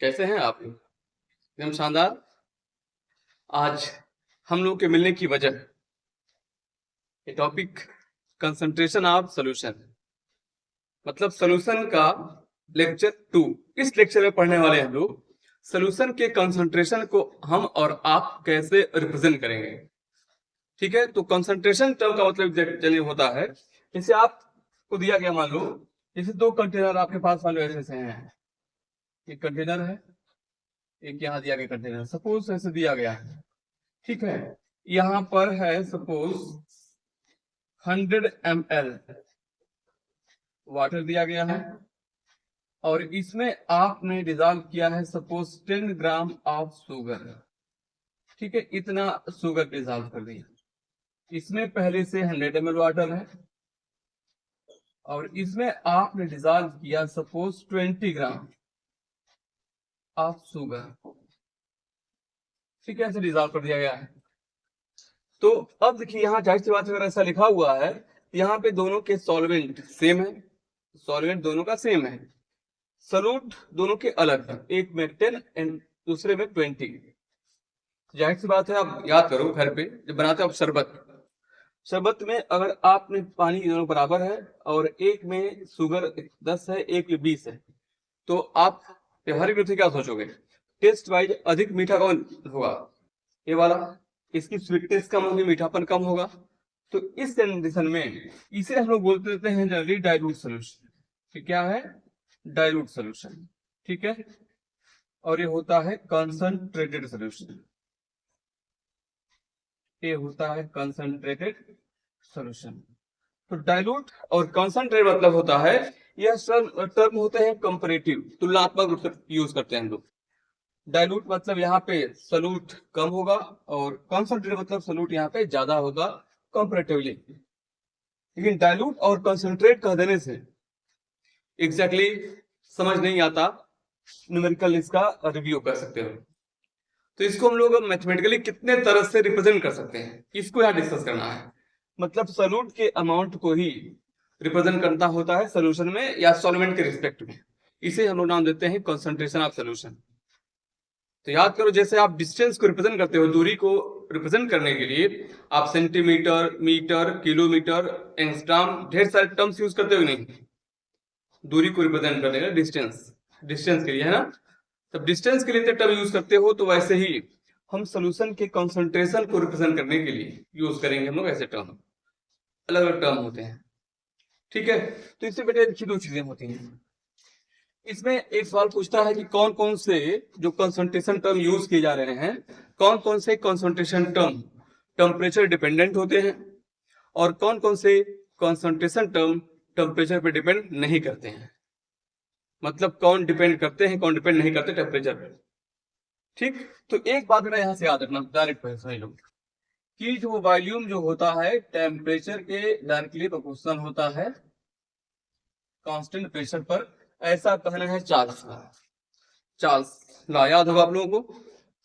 कैसे हैं आप? एकदम शानदार। आज हम लोग के मिलने की वजह, ये टॉपिक कंसंट्रेशन ऑफ सॉल्यूशन, मतलब सॉल्यूशन का लेक्चर 2। इस लेक्चर में पढ़ने वाले हम लोग सॉल्यूशन के कंसंट्रेशन को हम और आप कैसे रिप्रेजेंट करेंगे। ठीक है, तो कंसंट्रेशन टर्म का मतलब चलिए होता है, जैसे आपको दिया गया, मान लो जैसे दो कंटेनर आपके पास मान लो ऐसे हैं। एक कंटेनर है, एक यहाँ दिया गया कंटेनर, सपोज ऐसे दिया गया है। ठीक है, यहाँ पर है सपोज 100 ml वाटर दिया गया है, और इसमें आपने डिजॉल्व किया है सपोज 10 ग्राम ऑफ शुगर। ठीक है, इतना शुगर डिजॉल्व कर दिया। इसमें पहले से 100 ml वाटर है, और इसमें आपने डिजॉल्व किया सपोज 20 ग्राम ऑफ शुगर। ठीक है, ऐसे डिजॉल्व कर दिया गया है। तो अब देखिए, यहाँ जाहिर सी बात, अगर ऐसा लिखा हुआ है, यहाँ पे दोनों के सॉल्वेंट सेम है, सॉल्वेंट दोनों का सेम है, सॉल्यूट दोनों के अलग है, एक में 10 एंड दूसरे में 20। जाहिर सी बात है, आप याद करो घर पे जब बनाते हो आप शरबत, शरबत में अगर आपने पानी दोनों बराबर है और एक में शुगर 10 है एक में 20 है, तो आप व्यवहारिक रूप से क्या सोचोगे? टेस्ट वाइज अधिक मीठा कौन होगा? ये वाला। इसकी स्वीटनेस कम होगी, मीठापन कम होगा। तो इस कंडीशन में इसे हम लोग बोलते रहते हैं जनरली डाइल्यूट सोल्यूशन। क्या है? Dilute solution. ठीक है, और ये होता है कंसंट्रेटेड सोल्यूशन। ये होता है कंसंट्रेटेड सोल्यूशन। तो डाइल्यूट और कंसंट्रेट मतलब होता है, यह टर्म होते हैं कंपैरेटिव, तुलनात्मक रूप से यूज करते हैं हम लोग। डाइल्यूट मतलब यहाँ पे सॉल्यूट कम होगा, और कंसंट्रेट मतलब सॉल्यूट यहाँ पे ज्यादा होगा कंपैरेटिवली। लेकिन डाइल्यूट और कंसंट्रेट कह देने से एग्जैक्टली समझ नहीं आता, न्यूमेरिकल इसका रिव्यू कर सकते हो। तो इसको हम लोग मैथमेटिकली कितने तरह से रिप्रेजेंट कर सकते हैं, इसको यहाँ डिस्कस करना है। मतलब सॉल्यूट के अमाउंट को ही रिप्रेजेंट करना होता है सोल्यूशन में या सॉल्वेंट के रिस्पेक्ट में। इसे हम लोग नाम देते हैं कंसंट्रेशन ऑफ सोल्यूशन। तो याद करो, जैसे आप डिस्टेंस को रिप्रेजेंट करते हो, दूरी को रिप्रेजेंट करने के लिए आप सेंटीमीटर, मीटर, किलोमीटर, एंगस्ट्रॉम, ढेर सारे टर्म्स यूज करते हो नहीं? दूरी को रिप्रेजेंट करने का डिस्टेंस, डिस्टेंस के लिए है ना। तब डिस्टेंस के लिए टर्म यूज करते हो, तो वैसे ही हम सोल्यूशन के कंसंट्रेशन को रिप्रेजेंट करने के लिए यूज करेंगे हम लोग ऐसे टर्म। अलग अलग टर्म होते हैं। ठीक है, तो इससे बेटे अच्छी दो चीजें होती हैं। इसमें एक सवाल पूछता है कि कौन कौन से जो कंसंट्रेशन टर्म यूज किए जा रहे हैं, कौन कौन से कंसंट्रेशन टर्म टेम्परेचर डिपेंडेंट होते हैं, और कौन कौन से कंसंट्रेशन टर्म टेम्परेचर पे डिपेंड नहीं करते हैं। मतलब कौन डिपेंड करते हैं, कौन डिपेंड नहीं करते टेम्परेचर पे। ठीक, तो एक बात मेरा यहाँ से याद रखना, डायरेक्ट समझ लो कि जो वॉल्यूम जो होता है टेम्परेचर के डायरेक्टली प्रोपोर्शनल होता है कांस्टेंट प्रेशर पर। ऐसा कहना है चार्ल्स का। चार्ल्स ला याद होगा आप लोगों को।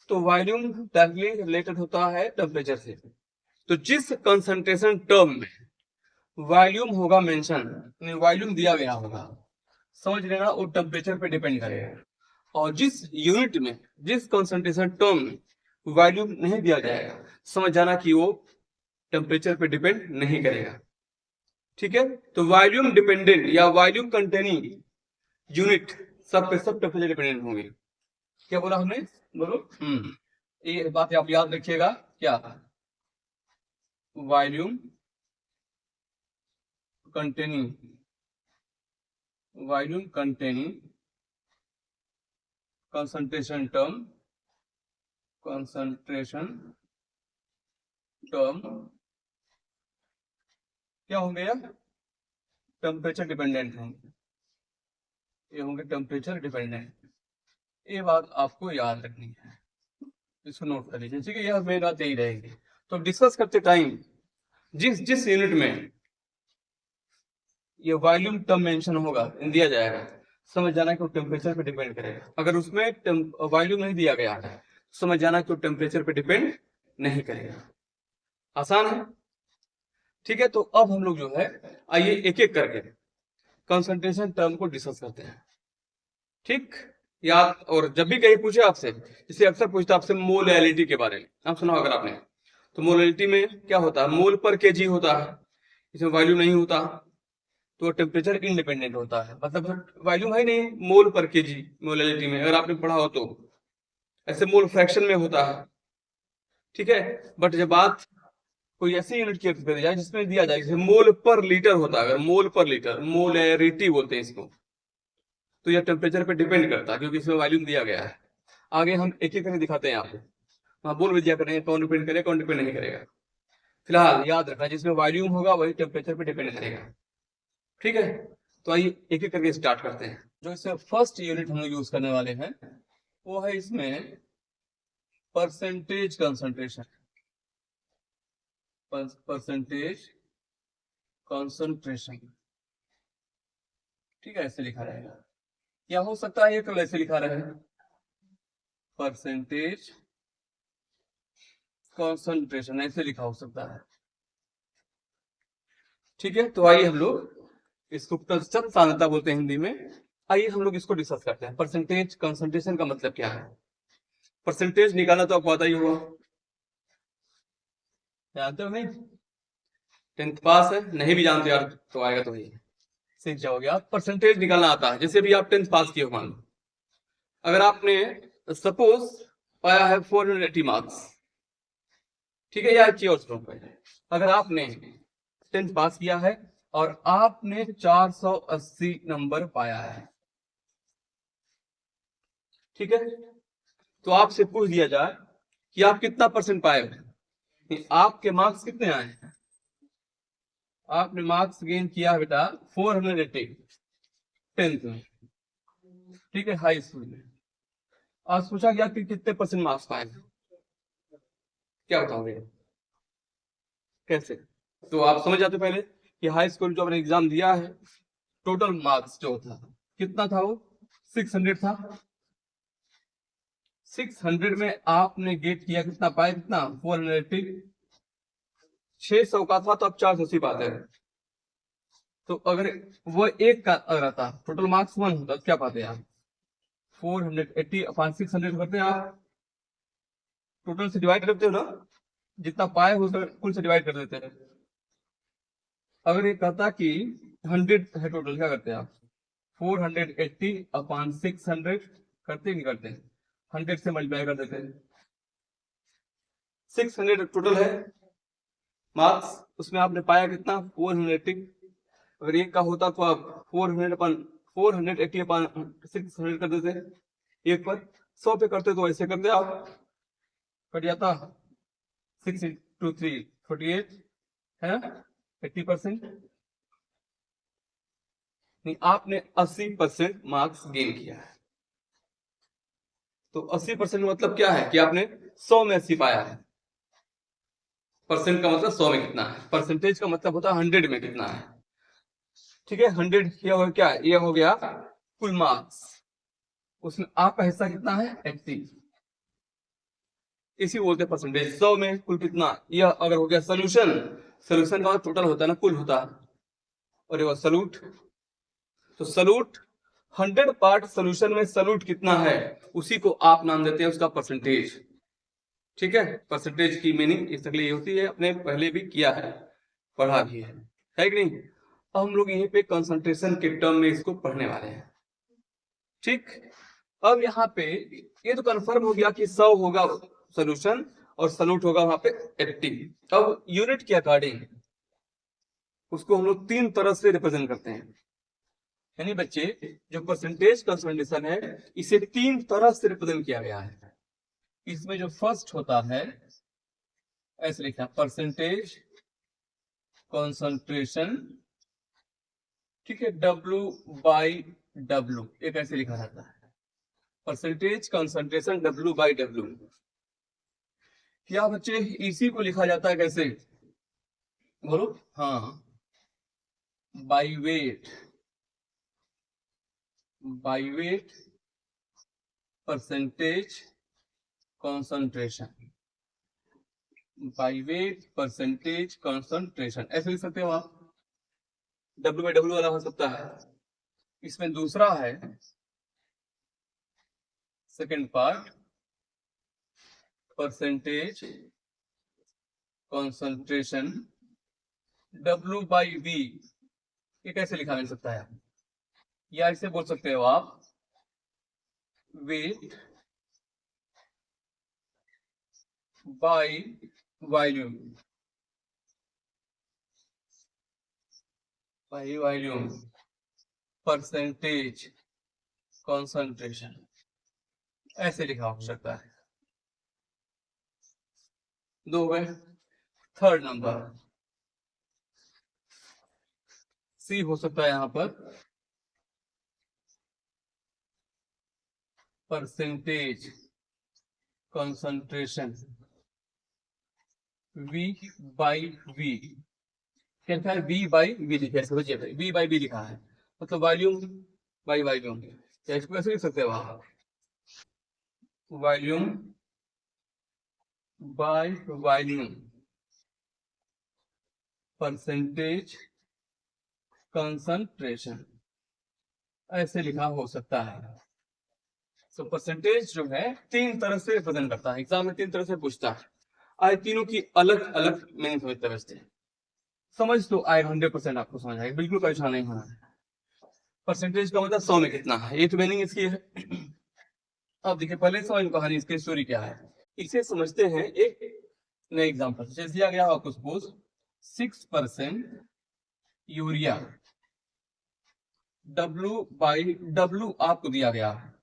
तो वॉल्यूम डायरेक्टली रिलेटेड होता है टेम्परेचर से। तो जिस कंसंट्रेशन टर्म में वॉल्यूम होगा मेंशन, वॉल्यूम दिया गया होगा, समझ लेना वो टेम्परेचर पे डिपेंड करेगा। और जिस यूनिट में, जिस कंसंट्रेशन टर्म में वॉल्यूम नहीं दिया जाएगा, समझ जाना कि वो टेम्परेचर पे डिपेंड नहीं करेगा। ठीक है, तो वॉल्यूम डिपेंडेंट या वॉल्यूम कंटेनिंग यूनिट सब पे सब टेम्परेचर डिपेंडेंट होंगे। क्या बोला हमने? बोलो। ये बात आप याद रखिएगा। क्या? Volume containing, volume containing concentration term, concentration term क्या होंगे? यार टेम्परेचर डिपेंडेंट होंगे, ये होंगे टेम्परेचर डिपेंडेंट। ये बात आपको याद रखनी है, इसको नोट कर लीजिए। ठीक है, यह मेन बात यही रहेगी। तो डिस्कस करते टाइम जिस जिस यूनिट में ये वॉल्यूम टर्म मेंशन होगा, दिया जाएगा, समझ जाना कि वो टेम्परेचर पे डिपेंड करेगा। अगर उसमें वॉल्यूम नहीं दिया गया है, समझ जाना कि वो टेम्परेचर पे डिपेंड नहीं करेगा। आसान है। ठीक है, तो अब हम लोग जो है, आइए एक एक करके कंसंट्रेशन टर्म को डिस्कस करते हैं। ठीक, याद, और जब भी कहीं पूछे आपसे, जैसे अक्सर पूछता है आपसे मोलैलिटी के बारे में, आप सुना अगर आपने, तो मोलैलिटी में क्या होता है, मोल पर केजी होता है, इसमें वॉल्यूम नहीं होता, तो टेम्परेचर इंडिपेंडेंट होता है, मतलब वॉल्यूम है नहीं, मोल पर केजी मोलैलिटी में, अगर आपने पढ़ा हो तो। ऐसे मोल फ्रैक्शन में होता है, ठीक है। बट जब बात कोई ऐसी यूनिट की करी जाए जिसमें दिया जाए, जैसे मोल पर लीटर होता है, अगर मोल पर लीटर, मोलैरिटी बोलते हैं इसको, तो यह टेम्परेचर पे डिपेंड करता है, क्योंकि इसमें वॉल्यूम दिया गया है। आगे हम एक एक करके दिखाते हैं आपको, वहां बोल भी दिया करेंगे कौन डिपेंड करेगा कौन डिपेंड नहीं करेगा। फिलहाल याद रखना, जिसमें वॉल्यूम होगा वही टेम्परेचर पे डिपेंड करेगा, ठीक है। तो आइए एक एक करके स्टार्ट करते हैं। जो इसमें फर्स्ट यूनिट हम लोग यूज करने वाले हैं वो है इसमें परसेंटेज कंसंट्रेशन, परसेंटेज कंसंट्रेशन, ठीक है, ऐसे लिखा रहेगा, या हो सकता है ये तो ऐसे लिखा रहे, परसेंटेज कंसंट्रेशन ऐसे लिखा हो सकता है, ठीक है। तो आइए हम लोग इसको प्रतिशत सांद्रता बोलते हैं हिंदी में, आइए हम लोग इसको डिस्कस करते हैं। परसेंटेज कंसंट्रेशन का मतलब क्या है, परसेंटेज निकालना तो आपको आता ही होगा, जानते हो नहीं, 10th पास है, नहीं भी जानते यार तो आएगा तो ही सीख जाओगे आप, परसेंटेज निकालना आता है। जैसे भी आप 10th पास किए हो, मान लो अगर आपने सपोज पाया है 480 मार्क्स, ठीक है, या एक चीज और सुनो पहले, अगर आपने 10th पास किया है और आपने 480 नंबर पाया है, ठीक है, तो आपसे पूछ दिया जाए कि आप कितना परसेंट पाए हो, आपके मार्क्स कितने आए हैं, आपने मार्क्स गेन किया है बेटा 480 10th में, ठीक है, हाई स्कूल में। आज पूछा गया कि कितने परसेंट मार्क्स पाए, क्या बताओगे, कैसे? तो आप समझ जाते पहले कि हाई स्कूल जो आपने एग्जाम दिया है, टोटल मार्क्स जो था कितना था, वो 600 था, 600 में आपने गेट किया कितना पाए, कितना 480, 600 का था तो आप 480 पाते हैं, तो अगर वो एक का अगर आता टोटल मार्क्स 1 होता तो क्या पाते आप, 480 अपॉन 600 करते हैं आप, टोटल से डिवाइड करते हो ना, जितना पाए हो कुल से डिवाइड कर देते हैं। अगर ये कहता कि 100 है टोटल, क्या करते हैं आप, 480 अपॉन 600 करते नहीं करते, 100 से मल्टीप्लाई कर देते हैं, 600 टोटल है मार्क्स, उसमें आपने पाया कितना 480, अगर एक का होता तो आप 480 अपॉन 600 कर देते, एक पर 100 पे करते तो ऐसे करते आप, कट जाता 6 into 3 48 है 80%, नहीं आपने 80% मार्क्स गेन किया है। तो 80% मतलब क्या है कि आपने 100 में 80 पाया है, परसेंट का मतलब 100 में कितना है, परसेंटेज का मतलब होता है 100 में कितना है, ठीक है। 100 ये हो क्या है, ये हो गया कुल मार्क्स, उसमें आपका हिस्सा कितना है 80, इसी बोलते हैं परसेंटेज। 100 में कुल कितना, यह अगर हो गया सोल्यूशन, सोल्यूशन का टोटल होता है ना, कुल होता है, और ये सलूट, तो सलूट 100 पार्ट सोल्यूशन में सलूट कितना है उसी को आप नाम देते हैं उसका परसेंटेज, ठीक है। परसेंटेज की मीनिंग इस तकलीफ होती है, अपने पहले भी किया है, पढ़ा भी है कि नहीं। अब हम लोग यहीं पे कंसंट्रेशन के टर्म में इसको पढ़ने वाले हैं, ठीक। अब यहाँ पे ये तो कंफर्म हो गया कि 100 होगा सोल्यूशन और सलूट होगा वहां पे 80। अब यूनिट के अकॉर्डिंग उसको हम लोग 3 तरह से रिप्रेजेंट करते हैं, यानी बच्चे जो परसेंटेज कंसंट्रेशन है इसे 3 तरह से रिप्रेजेंट किया गया है। इसमें जो फर्स्ट होता है ऐसे लिखना, परसेंटेज कंसंट्रेशन, ठीक है, W/W, एक ऐसे लिखा जाता है, परसेंटेज कंसंट्रेशन W/W। क्या बच्चे इसी को लिखा जाता है कैसे, बोलो, हाँ, by wait, by wait percentage concentration, by wait percentage concentration, ऐसे लिख सकते हो आप, W/W वाला हो सकता है। इसमें दूसरा है second part percentage concentration W by V, ये कैसे लिखा जा सकता है, या इसे बोल सकते हो आप weight by volume, by volume percentage concentration, ऐसे लिखा हो सकता है। दो गए। थर्ड नंबर C हो सकता है यहां पर percentage concentration V by V, क्या है V बाई V लिखा है, समझिए V बाई V लिखा है, मतलब वॉल्यूम बाई वॉल्यूम, या इसको कैसे लिख सकते हो आप, volume by volume percentage concentration, ऐसे लिखा हो सकता है। तो परसेंटेज जो है तीन तरह से रिप्रेजेंट करता है, एग्जाम में तीन तरह से पूछता है, आए तीनों की अलग अलग मीनिंग समझते हैं, समझ तो आए 100% आपको समझ आएगा, बिल्कुल परेशान नहीं होना है। परसेंटेज का मतलब 100 में कितना है, ये तो मीनिंग इसकी है। अब देखिए पहले समझ कहानी, इसकी स्टोरी क्या है, इसे समझते हैं एक नए एग्जाम्पल। जैसे दिया गया आपको suppose 6% urea W by W आपको दिया गया है।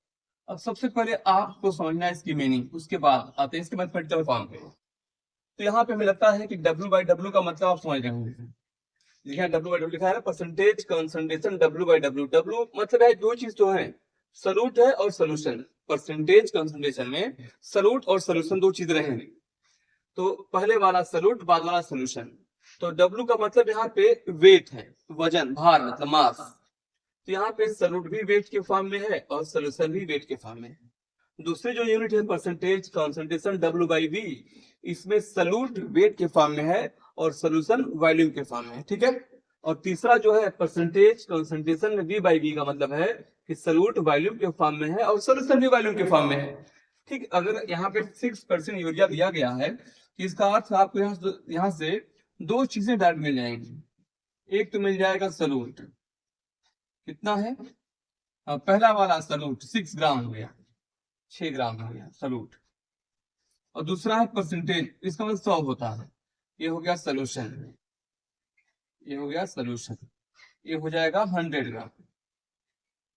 अब सबसे पहले आपको समझना है इसकी मीनिंग, उसके बाद आते हैं इसके बाद प्रैक्टिकल फॉर्म पे। तो यहाँ पे हमें लगता है कि W बाई W का मतलब आप समझ रहे होंगे, देखिए W बाई W लिखा है, percentage concentration W by W। W मतलब है दो चीज तो है, सॉल्यूट है और सोल्यूशन। परसेंटेज कंसंट्रेशन में सॉल्यूट और सोल्यूशन दो चीज रहेंगे, तो पहले वाला सॉल्यूट बाद वाला सोल्यूशन। तो W का मतलब यहाँ पे वेट है, वजन, भार मतलब मास। तो यहाँ पे सॉल्यूट भी वेट के फॉर्म में है और सोल्यूशन भी वेट के फॉर्म में है। दूसरी जो यूनिट है percentage concentration W by V, इसमें सॉल्यूट वेट के फॉर्म में है और सोल्यूशन वॉल्यूम के फॉर्म में है, ठीक है। और तीसरा जो है परसेंटेज कंसंट्रेशन में V बाई V का मतलब है कि सॉल्यूट वॉल्यूम के फॉर्म में है और सोल्यूशन भी वॉल्यूम के फॉर्म में है, ठीक। अगर यहाँ पे 6% यूरिया दिया गया है, इसका अर्थ आपको यहाँ से दो चीजें डायरेक्ट मिल जाएंगी। एक तो मिल जाएगा सॉल्यूट, कितना है, पहला वाला सॉल्यूट 6 ग्राम हो गया, 6 ग्राम हो गया सॉल्यूट। और दूसरा है परसेंटेज, इसका मतलब 100 होता है, ये हो गया सोल्यूशन, ये हो गया सोल्यूशन, ये हो जाएगा 100 ग्राम।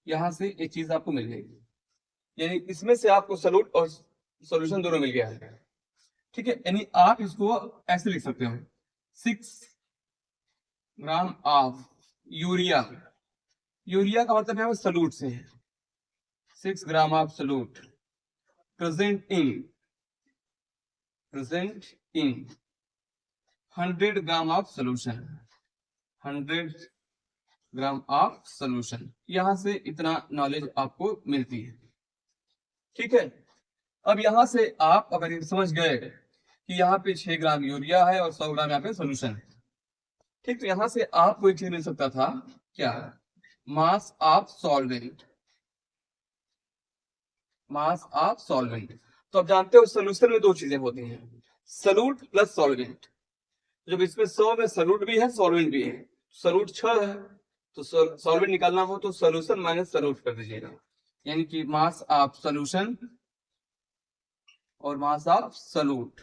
यहां से एक चीज आपको मिल जाएगी, यानी इसमें से आपको सॉल्यूट और सॉल्यूशन दोनों मिल गया है, ठीक है। यानी आप इसको ऐसे लिख सकते हो 6 ग्राम ऑफ यूरिया, यूरिया का मतलब है सॉल्यूट से है, 6 gram of solute present in 100 gram of solution, 100 gram of solution. यहां से इतना नॉलेज आपको मिलती है, ठीक है। अब यहां से आप अगर ये समझ गए कि यहाँ पे 6 ग्राम यूरिया है और 100 ग्राम यहाँ पे सोल्यूशन है, ठीक। तो यहां से आपको एक चीज मिल सकता था, क्या, mass of solvent, mass of solvent. तो आप जानते हो सोल्यूशन में दो चीजें होती हैं, सॉल्यूट प्लस सॉल्वेंट। जब इसमें 100 में सॉल्यूट भी है सॉल्वेंट भी है, सॉल्यूट 6 है, तो सॉल्वेंट निकालना हो तो सॉल्यूशन माइनस सॉल्यूट कर दीजिएगा, यानी कि मास ऑफ सॉल्यूशन और मास ऑफ सॉल्यूट,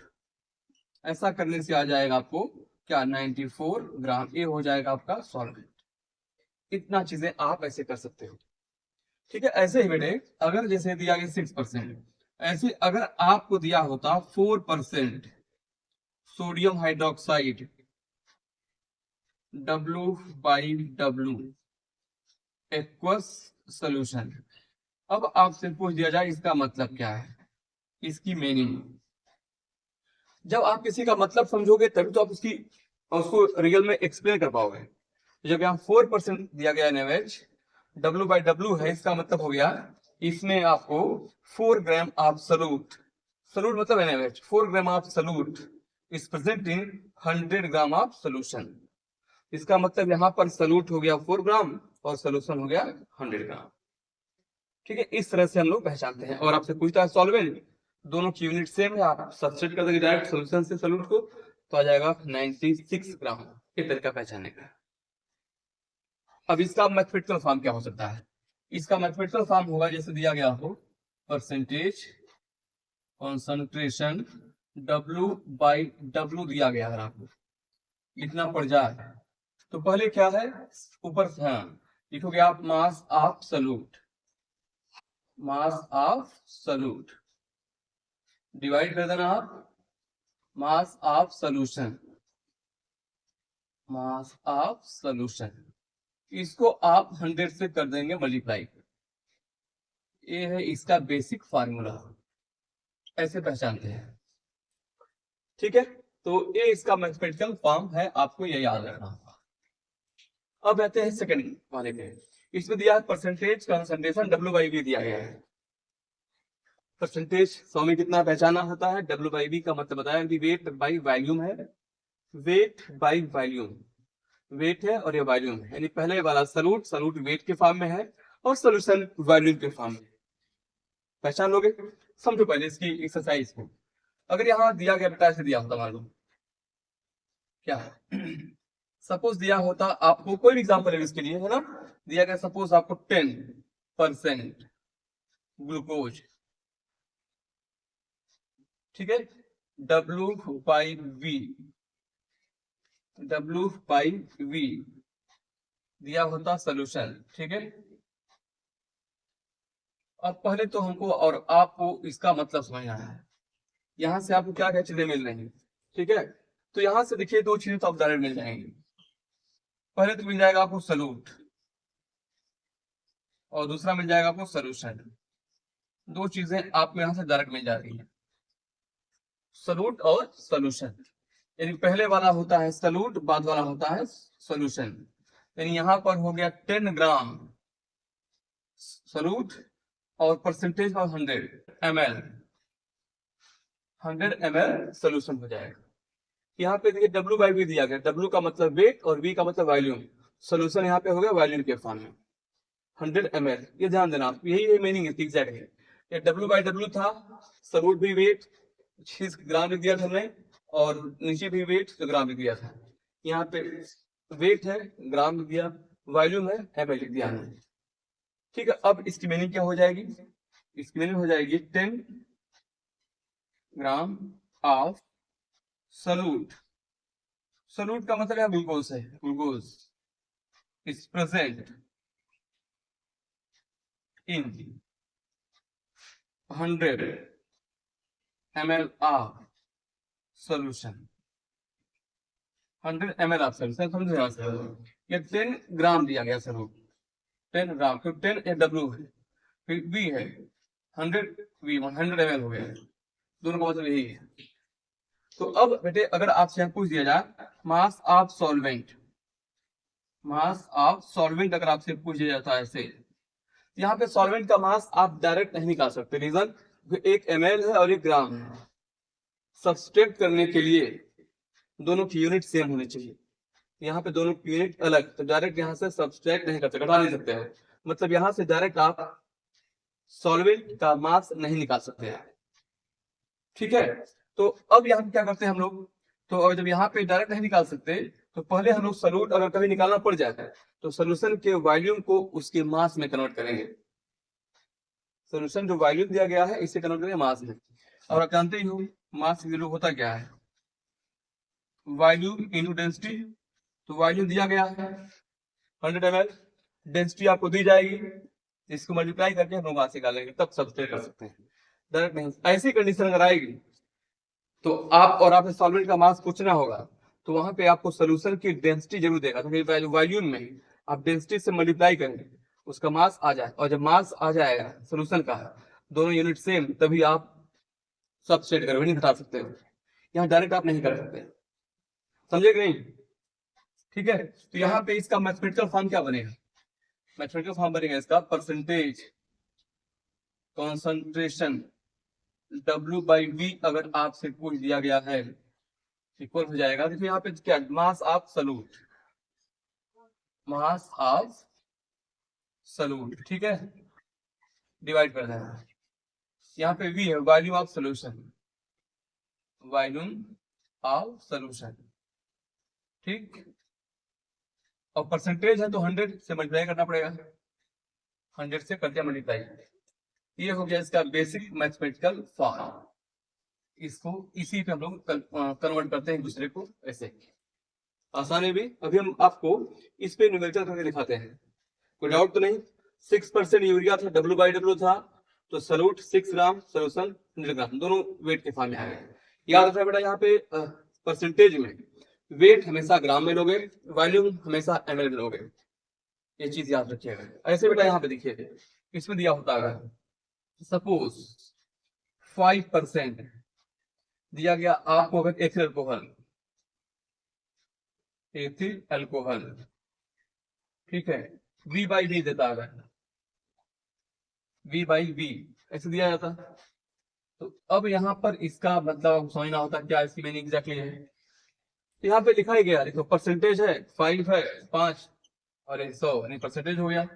ऐसा करने से आ जाएगा आपको क्या, 94 ग्राम, ये हो जाएगा आपका सॉल्वेंट। इतना चीजें आप ऐसे कर सकते हो, ठीक है। ऐसे ही बेटे अगर जैसे दिया गया 6%, ऐसे अगर आपको दिया होता 4% sodium hydroxide W by W aqueous solution, अब आपसे पूछ दिया जाए इसका मतलब क्या है, इसकी मीनिंग। जब आप किसी का मतलब समझोगे तभी तो आप उसको रियल में एक्सप्लेन कर पाओगे। जब यहाँ 4% दिया गया एनएच, W बाई W है, इसका मतलब हो गया इसमें आपको 4 ग्राम ऑफ सॉल्यूट, सॉल्यूट मतलब NH, 4 gram of solute is present in 100 gram of solution. इसका मतलब यहाँ पर सॉल्यूट हो गया 4 ग्राम और सोल्यूशन हो गया 100 ग्राम, ठीक है, इस तरह से हम लोग पहचानते हैं। और आपसे पूछता है सॉल्वेंट, दोनों की यूनिट सेम है, आप सब्स्टिट्यूट कर देंगे डायरेक्ट सोल्यूशन से सॉल्यूट को, तो आ जाएगा 96 ग्राम। ये तरीका पहचानने का। अब इसका मैथमेटिकल फॉर्म क्या हो सकता है? इसका मैथमेटिकल फॉर्म होगा जैसे दिया गया हो, परसेंटेज कॉन्सेंट्रेशन W/W दिया गया है, आपको लिखना पड़ जाए तो पहले क्या है, ऊपर से हाँ लिखोगे आप mass of solute, mass of solute divide कर देना आप मास of solution, mass of solution, इसको आप 100 से कर देंगे मल्टीप्लाई। ये है इसका बेसिक फार्मूला, ऐसे पहचानते हैं। ठीक है, तो ये इसका मैथमेटिकल फॉर्म है, आपको ये याद रखना। अब आते हैं सेकंड वाले पे। इसमें दिया है परसेंटेज कंसंट्रेशन W/V दिया गया है। परसेंटेज 100 में कितना पहचाना होता है, W/V का मतलब बताया कि वेट बाई वॉल्यूम है, वेट बाई वॉल्यूम, वेट है और ये वॉल्यूम है, यानी पहले वाला सॉल्यूट, सॉल्यूट वेट के फॉर्म में है और सॉल्यूशन वॉल्यूम के फॉर्म में। पहचान लोगे? समझो पहले इसकी एक्सरसाइज को। अगर यहाँ दिया गया बेटा, ऐसे दिया होता, मान लो क्या सपोज दिया होता आपको, कोई भी एग्जाम्पल है इसके लिए, है ना, दिया गया सपोज आपको 10% ग्लूकोज, ठीक है, W/V, W/V दिया होता सोल्यूशन, ठीक है। अब पहले तो हमको और आपको इसका मतलब समझना है, यहां से आपको क्या क्या चीजें मिल रही हैं, ठीक है। तो यहां से देखिए दो चीजें तो आप डायरेक्ट मिल जाएंगी। पहले तो मिल जाएगा आपको सॉल्यूट और दूसरा मिल जाएगा आपको सॉल्यूशन। दो चीजें आपको यहां से डायरेक्ट मिल जा रही है, सॉल्यूट और सॉल्यूशन। यानी पहले वाला होता है सॉल्यूट, बाद वाला होता है सॉल्यूशन। यानी यहां पर हो गया 10 ग्राम सॉल्यूट और percentage of 100 ml, 100 ml solution हो जाएगा। यहाँ पे देखिए W/V दिया गया, W का मतलब वेट और V का मतलब वॉल्यूम, सोल्यूशन यहाँ पे हो गया वॉल्यूम के फॉर्म में 100 ml। ये ध्यान देना आप, यही मीनिंग है एग्जैक्ट है। ये W/W था, सॉल्यूट भी वेट 6 ग्राम लिख दिया था हमने, और नीचे भी वेट तो ग्राम लिख दिया था। यहाँ पे वेट है ग्राम लिख दिया, वॉल्यूम है ml लिख दिया हमने। ठीक है, अब इसकी मीनिंग क्या हो जाएगी, इसकी मीनिंग हो जाएगी 10 ग्राम ऑफ सॉल्यूट, सॉल्यूट का मतलब है ग्लूकोज है, glucose is present in 100 ml of solution, 100 ml of solution, समझो यहाँ से। ये 10 ग्राम दिया गया सॉल्यूट, 10 ग्राम, फिर 10 W है, फिर V है, 100 V 100 ml हो गया, दोनों का मतलब यही है। तो अब बेटे अगर आपसे यहाँ पूछ दिया जाए mass of solvent, mass of solvent अगर आपसे पूछ दिया जाता है ऐसे, यहाँ पे सॉल्वेंट का मास आप डायरेक्ट नहीं निकाल सकते, रीजन 1 ml है और 1 ग्राम है। सब्सट्रैक्ट करने के लिए दोनों की यूनिट सेम होनी चाहिए, यहाँ पे दोनों की यूनिट अलग, तो डायरेक्ट यहाँ से सब्सट्रैक्ट नहीं कर सकते, घटा नहीं सकते हैं, मतलब यहाँ से डायरेक्ट आप सॉल्वेंट का मास नहीं निकाल सकते हैं। ठीक है, तो अब यहाँ क्या करते हैं हम लोग, तो अब जब यहाँ पे डायरेक्ट नहीं निकाल सकते तो पहले हम लोग सॉल्यूट अगर कभी निकालना पड़ जाता है तो सोल्यूशन के वॉल्यूम को उसके मास में कन्वर्ट करेंगे, सोल्यूशन जो वॉल्यूम दिया गया है इसे कन्वर्ट करेंगे मास में। और आप जानते ही हो मास की वैल्यू होता क्या है, वॉल्यूम इनटू डेंसिटी। तो वॉल्यूम दिया गया है 100 ml, डेंसिटी आपको दी जाएगी, इसको मल्टीप्लाई करके हम लोग मास निकालेंगे, तब सब्सट्रैक्ट कर सकते हैं, डायरेक्ट नहीं। ऐसी कंडीशन अगर आएगी तो आप और आपने सॉल्वेंट का मास पूछना होगा तो वहां पे आपको सोल्यूशन की डेंसिटी जरूर देगा, तो वॉल्यूम में आप डेंसिटी से मल्टीप्लाई करेंगे उसका मास आ जाए, और जब मास आ जाएगा सोल्यूशन का दोनों यूनिट सेम, तभी आप सब्सट्रैक्ट करोगे, नहीं घटा सकते हो, यहाँ डायरेक्ट आप नहीं कर सकते, समझे कि नहीं। ठीक है, तो यहाँ पे इसका मैथमेटिकल फॉर्म क्या बनेगा, मैथमेटिकल फॉर्म बनेगा इसका परसेंटेज कॉन्सेंट्रेशन W/V अगर आपसे पूछ दिया गया है इक्वल हो जाएगा, देखिए यहाँ पे क्या, mass of solute, mass of solute, ठीक है, डिवाइड कर देना। यहाँ पे v है volume of solution, volume of solution, ठीक। और परसेंटेज है तो 100 से मल्टीप्लाई करना पड़ेगा, 100 से करते हैं मल्टीप्लाई। ये हो गया इसका बेसिक मैथमेटिकल फॉर्म। इसको इसी पे हम लोग कन्वर्ट करते हैं एक दूसरे को ऐसे आसानी भी। अभी हम आपको इस पे न्यूमेरिकल करके दिखाते हैं, कोई डाउट तो नहीं। 6% यूरिया था, W/W था, तो सॉल्यूट 6 ग्राम, सोल्यूशन 100 ग्राम, दोनों वेट के फॉर्म में आ गए। याद रखना बेटा, यहाँ पे परसेंटेज में वेट हमेशा ग्राम में लोगे, वॉल्यूम हमेशा ml में लोगे, ये चीज याद रखिएगा। ऐसे बेटा यहाँ पे देखिए, इसमें दिया होता है सपोज 5% दिया गया आपको अगर एथिल अल्कोहल, ठीक है, V/V देता है, V/V ऐसे दिया जाता। तो अब यहाँ पर इसका मतलब समझना होता है क्या इसकी मीनिंग एग्जैक्टली है। तो यहाँ पे लिखा ही गया, देखो परसेंटेज है 5 है 5 और 100 यानी परसेंटेज हो गया।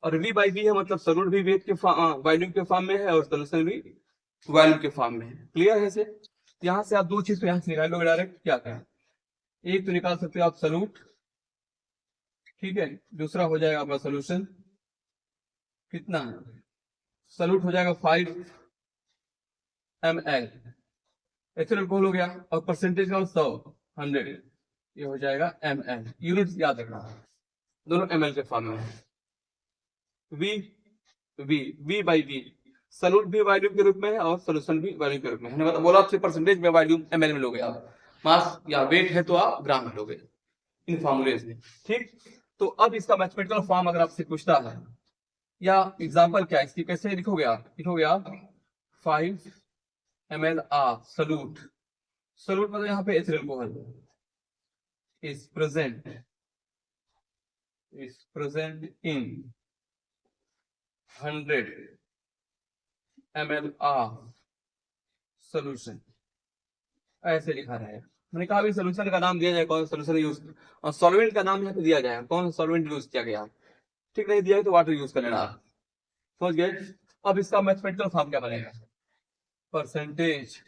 और V/V है मतलब सॉल्यूट भी वेट के वॉल्यूम के फॉर्म में है और सोल्यूशन भी वॉल्यूम के फॉर्म में है। क्लियर है इसे? यहाँ से आप दो चीज को यहाँ से निकाल लोगे डायरेक्ट, क्या करें, एक तो निकाल सकते हो आप सॉल्यूट, ठीक है, दूसरा हो जाएगा आपका सोल्यूशन, कितना सॉल्यूट हो जाएगा 5 ml, एथिल अल्कोहल हो गया, और परसेंटेज का 100 ये हो जाएगा ml। यूनिट याद रखना, दोनों ml के फॉर्म में है। V/V सॉल्यूट भी वॉल्यूम के रूप में है और सोल्यूशन भी वॉल्यूम के रूप में है। मतलब बोला आपसे परसेंटेज में वॉल्यूम ml में लोगे आप, मास या वेट है तो आप ग्राम में लोगे इन फॉर्मूले से, ठीक। तो अब इसका मैथमेटिकल फॉर्म अगर आपसे पूछता है या एग्जांपल क्या इसकी कैसे लिखोगे आप, लिखोगे आप 5 ml ऑफ सॉल्यूट, सॉल्यूट मतलब यहाँ पे ethyl alcohol is present in 100 ml of solution, ऐसे लिखा रहेगा। मैंने कहा भी सोल्यूशन का नाम दिया जाए, कौन सोल्यूशन यूज, और सॉल्वेंट का नाम यहाँ पे दिया जाए, कौन सॉल्वेंट यूज किया गया, ठीक नहीं दिया है तो वाटर यूज कर लेना आप, समझ गए। अब इसका मैथमेटिकल फॉर्म क्या बनेगा, परसेंटेज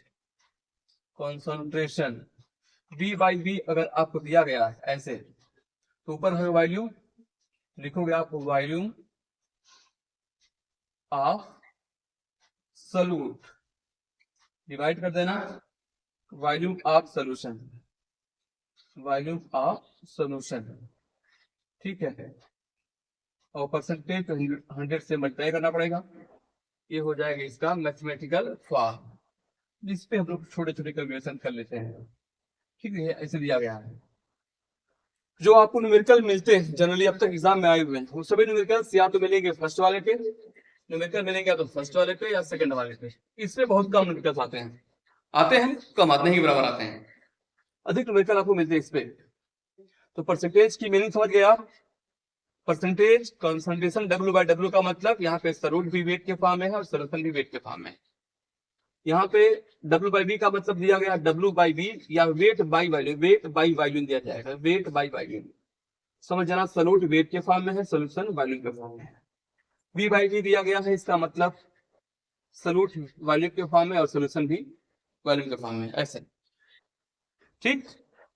कॉन्सेंट्रेशन V/V अगर आपको दिया गया है ऐसे, तो ऊपर है वॉल्यूम, लिखोगे आप वॉल्यूम ऑफ सॉल्यूट, डिवाइड कर देना volume of solution, volume of solution, ठीक है, और परसेंटेज 100 से मल्टीप्लाई करना पड़ेगा। ये हो जाएगा इसका मैथमेटिकल फॉर्म, जिसपे हम लोग छोटे छोटे कैलकुलेशन कर लेते हैं, ठीक है। ऐसे दिया गया है। जो आपको न्यूमेरिकल मिलते हैं जनरली अब तक एग्जाम में आए हुए हैं, वो सभी न्यूमेरिकल्स या तो मिलेंगे फर्स्ट वाले पे, न्यूमेरिकल मिलेंगे या तो फर्स्ट वाले पे या सेकंड वाले पे। इसमें बहुत कम न्यूमेरिकल्स आते हैं कम आते नहीं बराबर आते हैं, अधिक न्यूमेरिकल आपको मिलते हैं इस पे। तो परसेंटेज की मीनिंग समझ गए आप, परसेंटेज कंसंट्रेशन W/W का मतलब यहाँ पे सॉल्यूट भी वेट के फॉर्म में है और सोल्यूशन भी वेट के फॉर्म में है। यहाँ पे W/V का मतलब दिया गया W/V या weight by volume, weight by volume दिया जाएगा, वेट बाई वॉल्यूम, समझ जाना। सॉल्यूट वेट के फॉर्म में है, सोल्यूशन वॉल्यूम के फॉर्म में है। V/V दिया गया है, इसका मतलब सॉल्यूट वॉल्यूम के फॉर्म में और सोल्यूशन भी वॉल्यूम के फॉर्म में, ऐसे, ठीक।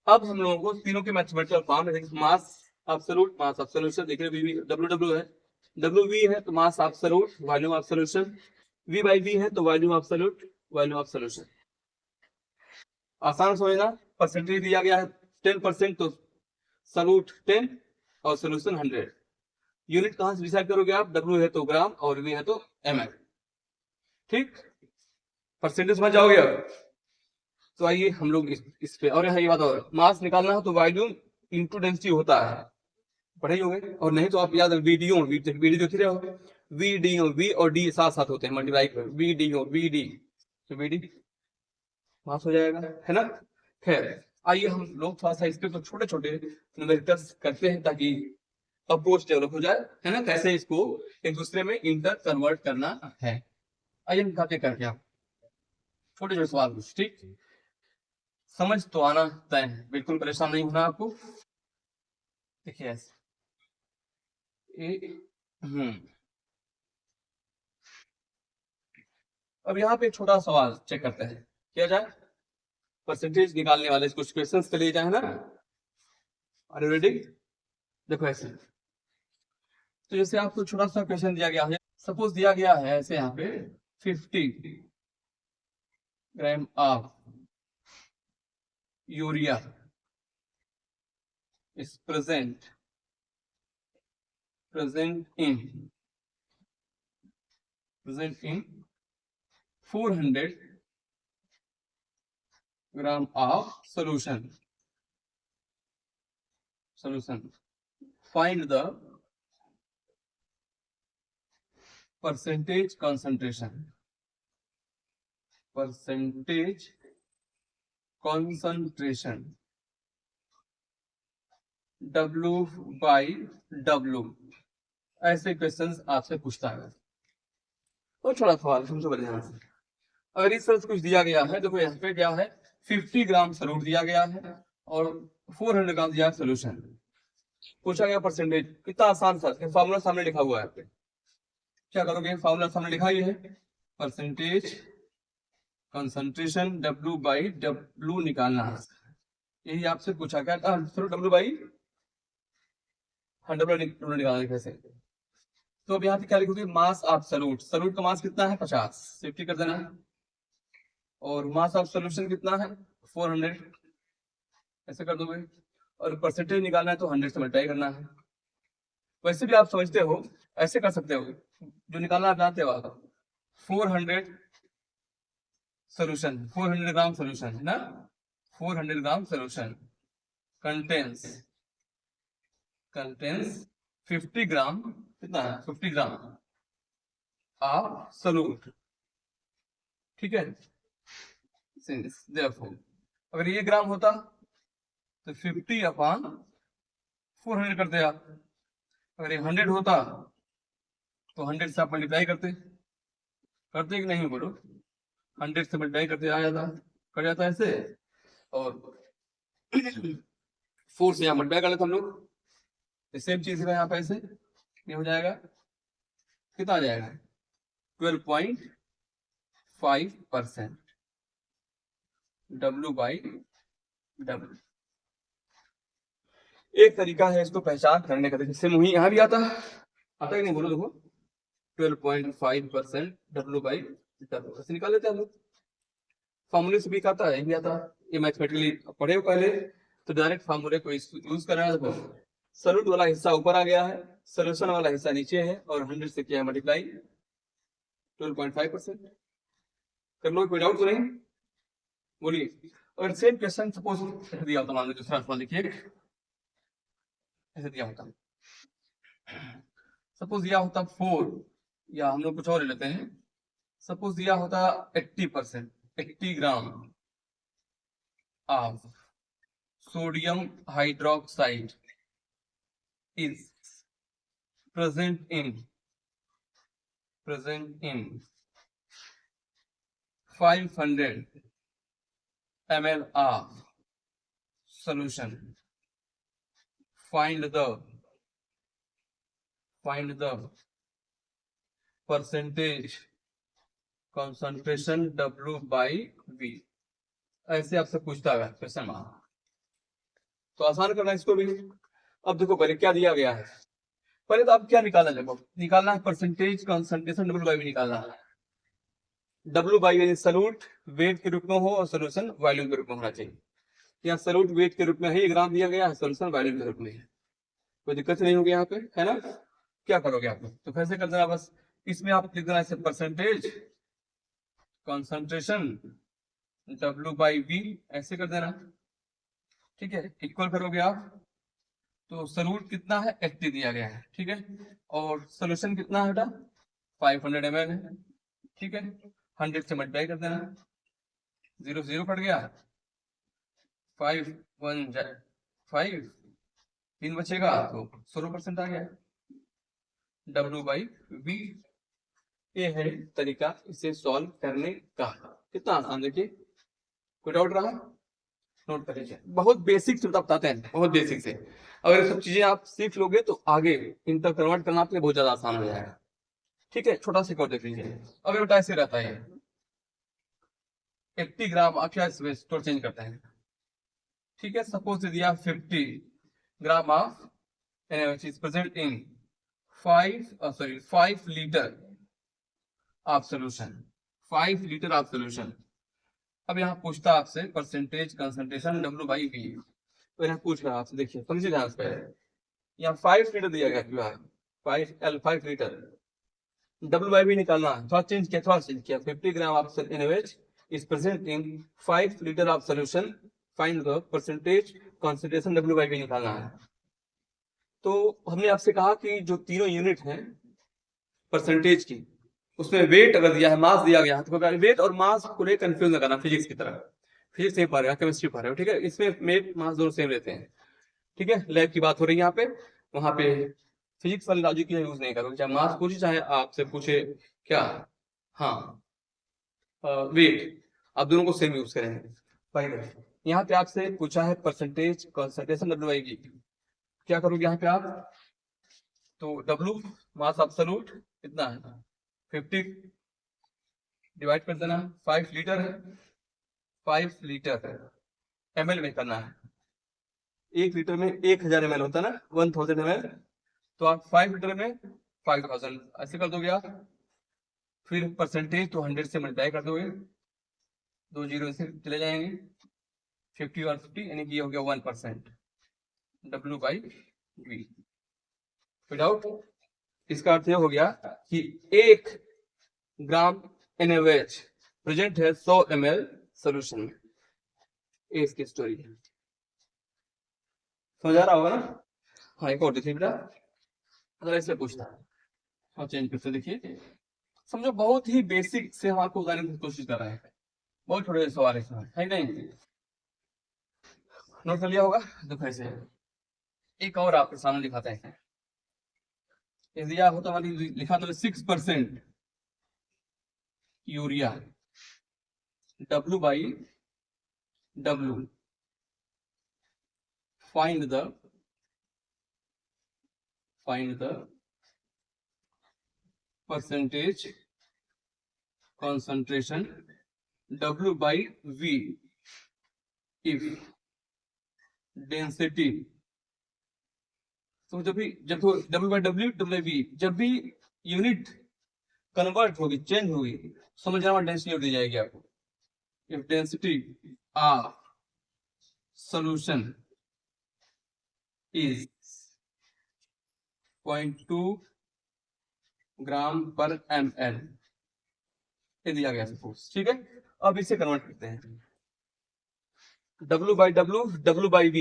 अब हम लोगों को तीनों के मैथमेटिकल फॉर्म है, mass absolute, mass of solution, देख रहे हैं W/W है, W/V है तो mass absolute, volume of solution, V/V है तो volume absolute, volume of solution. आसान समझना, परसेंटेज दिया गया है 10% तो सॉल्यूट 10 और सॉल्यूशन 100। यूनिट कहां से डिसाइड करोगे आप, W है तो ग्राम और V है तो ml, ठीक। परसेंटेज समझ जाओगे अब। तो आइए हम लोग इस पे, और यहाँ ये बात और, मास निकालना हो तो वॉल्यूम इंटू डेंसिटी होता है, पढ़े ही होंगे, और नहीं तो आप याद VDO देख रहे हो, VDO V और D साथ साथ होते हैं, मल्टीप्लाई कर VDO VD, तो VD मास हो जाएगा, है ना। खैर आइए हम लोग थोड़ा सा इस पे तो छोटे छोटे न्यूमेरिकल्स करते हैं ताकि अप्रोच डेवलप हो जाए, है ना, कैसे इसको एक दूसरे में इंटर कन्वर्ट करना है। आइए हम दिखाते करके आप छोटे छोटे सवाल कुछ, ठीक। समझ तो आना तय है, बिल्कुल परेशान नहीं होना आपको। देखिए ऐसे अब यहाँ पे एक छोटा सवाल चेक करते हैं, किया जाए परसेंटेज निकालने वाले कुछ क्वेश्चंस के लिए जाए ना। Are you ready? देखो ऐसे, तो जैसे आपको छोटा सा क्वेश्चन दिया गया है, सपोज दिया गया है ऐसे यहाँ पे 50 gram of urea is present in 400 gram of solution. Find the percentage concentration. W by W, ऐसे क्वेश्चंस आपसे पूछता है। और थोड़ा सवाल समझो बड़े ध्यान से। अगर इस तरह से कुछ दिया गया है, देखो यहाँ पे क्या है, 50 ग्राम सॉल्यूट दिया गया है और 400 ग्राम दिया है सोल्यूशन। पूछा गया परसेंटेज, कितना आसान सा, फॉर्मूला सामने लिखा हुआ है। पे क्या करोगे, फॉर्मूला सामने लिखा ही है, percentage concentration W by W निकालना है। यही आपसे पूछा गया था, W बाई 100 निकालना कैसे। तो अब यहाँ पे क्या लिखोगे, मास ऑफ सॉल्यूट का मास कितना है 50, सेफ्टी कर देना है। और मास ऑफ सॉल्यूशन कितना है 400, ऐसे कर दोगे। और परसेंटेज निकालना है तो 100 से मल्टीप्लाई करना है। वैसे भी आप समझते हो, ऐसे कर सकते हो, जो निकालना आप जानते हो। 400 सोल्यूशन, 400 ग्राम सोल्यूशन है ना, 400 ग्राम सोल्यूशन कंटेन्स 50 ग्राम, कितना है 50 ग्राम ऑफ सॉल्यूट, ठीक है। Therefore, अगर ये ग्राम होता तो 50 अपॉन 400 कर दिया। अगर ये 100 होता तो 100 से आप मल्टीप्लाई करते कि नहीं, बोलो। 100 से मल्टीप्लाई करते आ जाता, कर जाता ऐसे, और 4 से यहाँ मल्टीप्लाई कर लेते हम लोग, सेम चीज है यहाँ पे ऐसे, ये हो जाएगा, कितना आ जाएगा 12.5% W बाई W। एक तरीका है इसको पहचान करने का, जिससे मुझे यहाँ भी आता कि नहीं, बोलो देखो 12.5% W बाई W, ऐसे निकाल लेते हैं हम लोग। फॉर्मूले से भी आता है, भी आता है, ये मैथमेटिकली पढ़े हो पहले, तो डायरेक्ट फॉर्मूले को यूज करना है। देखो सॉल्यूट वाला हिस्सा ऊपर आ गया है, सोल्यूशन वाला हिस्सा नीचे है, और 100 से किया है मल्टीप्लाई, 12.5%। कर लो, कोई डाउट तो नहीं, बोलिए। अगर सेम क्वेश्चन सपोज दिया होता, मान लो दूसरा सवाल देखिए, ऐसे दिया होता, सपोज दिया होता 4, या हम लोग कुछ और ले लेते हैं, सपोज दिया होता 80%, 80 gram of sodium hydroxide is present in 500 ml of solution. Find the percentage concentration W by V, ऐसे आपसे पूछता है क्वेश्चन में, तो आसान करना इसको भी। अब देखो पहले क्या दिया गया है, पहले तो आप क्या निकालना, देखो निकालना है percentage concentration W by V निकालना है। W बाई सॉल्यूट वेट के रूप में हो और सोल्यूशन वॉल्यूम के रूप में होना चाहिए। यहाँ सॉल्यूट वेट के रूप में है, ग्राम दिया गया है, सोल्यूशन वॉल्यूम के रूप में है, कोई दिक्कत नहीं होगी यहाँ पे, है ना। क्या करोगे आप, तो कैसे कर देना, बस इसमें आप लिख देना ऐसे, percentage concentration W by V, ऐसे कर देना, ठीक है। इक्वल करोगे आप, तो सॉल्यूट कितना है 80 दिया गया है, ठीक है, और सोल्यूशन कितना है बेटा 500 ml है, ठीक है। 100 से मल्टीप्लाई कर देना, 0 0 कट गया, 5 1 5, 3 बचेगा, तो 16% आ गया W बाई V। ये है तरीका इसे सॉल्व करने का, कितना आसान, देखिए कोई डाउट रहा, नोट कर लीजिए। बहुत बेसिक से बताते हैं, बहुत बेसिक से, अगर सब चीजें आप सीख लोगे तो आगे इन तक कन्वर्ट करना आपके लिए बहुत ज्यादा आसान हो जाएगा, ठीक है। छोटा सा और देख लीजिए, अगर बेटा ऐसे रहता है, 80 ग्राम क्या स्टोर चेंज करते हैं, ठीक है। सपोज दिया 50 gram of which is present in 5 litre of solution, 5 litre of solution. अब यहाँ पूछता आपसे percentage concentration W by V, तो यहाँ पूछ रहा है आपसे, देखिए समझिए ध्यान से। यहाँ 5 लीटर दिया गया है, 5 लीटर, W बाई V निकालना है, थोड़ा चेंज किया 50 gram of NaOH is present in 5 litre of solution, find the percentage concentration W by V निकालना है। तो हमने आपसे कहा कि जो तीनों यूनिट हैं परसेंटेज की, उसमें वेट अगर दिया है, मास दिया गया है, तो वेट और मास को लेकर कंफ्यूज ना करना फिजिक्स की तरह। फिजिक्स नहीं पढ़ रहे हो, केमिस्ट्री पढ़ रहे हो, ठीक है। इसमें वेट मास दोनों सेम रहते हैं, ठीक है। लैब की बात हो रही है यहाँ पे, वहां पे फिजिक्स वाले लॉजिक की यूज नहीं करोगे, चाहे मास पूछे चाहे आपसे पूछे क्या, हाँ वेट, आप दोनों को सेम यूज करेंगे। पहले यहाँ पे आपसे पूछा है percentage concentration W by V, क्या करोगे यहाँ पे आप, तो W मास एब्सोल्यूट कितना है 50, डिवाइड कर देना, 5 लीटर है, 5 लीटर है, ml में करना है। 1 लीटर में 1000 ml होता है ना, 1000 ml, तो आप 5 लीटर में 5000 ऐसे कर दोगे आप। फिर परसेंटेज तो 100 से मल्टीप्लाई कर दोगे, 2 जीरो से चले जाएंगे, 50 और 50 यानी कि ये हो गया 1% W बाई V। विदाउट, इसका अर्थ यह हो गया कि 1 ग्राम NaOH प्रेजेंट है 100 ml सोल्यूशन में। ये इसकी स्टोरी है, समझ आ रहा होगा ना। हाँ एक और देखिए बेटा, अगर ऐसे पूछता है और चेंज करते, देखिए समझो बहुत ही बेसिक से हम आपको बताने की कोशिश कर रहे हैं, बहुत छोटे सवाल है नहीं, नोट कर लिया होगा। देखो ऐसे एक और आपके सामने दिखाते हैं, दिया होता लिखा था 6% urea W by W, find the percentage concentration W by V if density, तो जब W by V जब भी यूनिट कन्वर्ट होगी, चेंज होगी, समझ रहा हूँ, डेंसिटी दी जाएगी आपको। If density of solution is 0.2 ग्राम पर ml, ये दिया गया सपोज, ठीक है। अब इसे कन्वर्ट करते हैं, W by W by V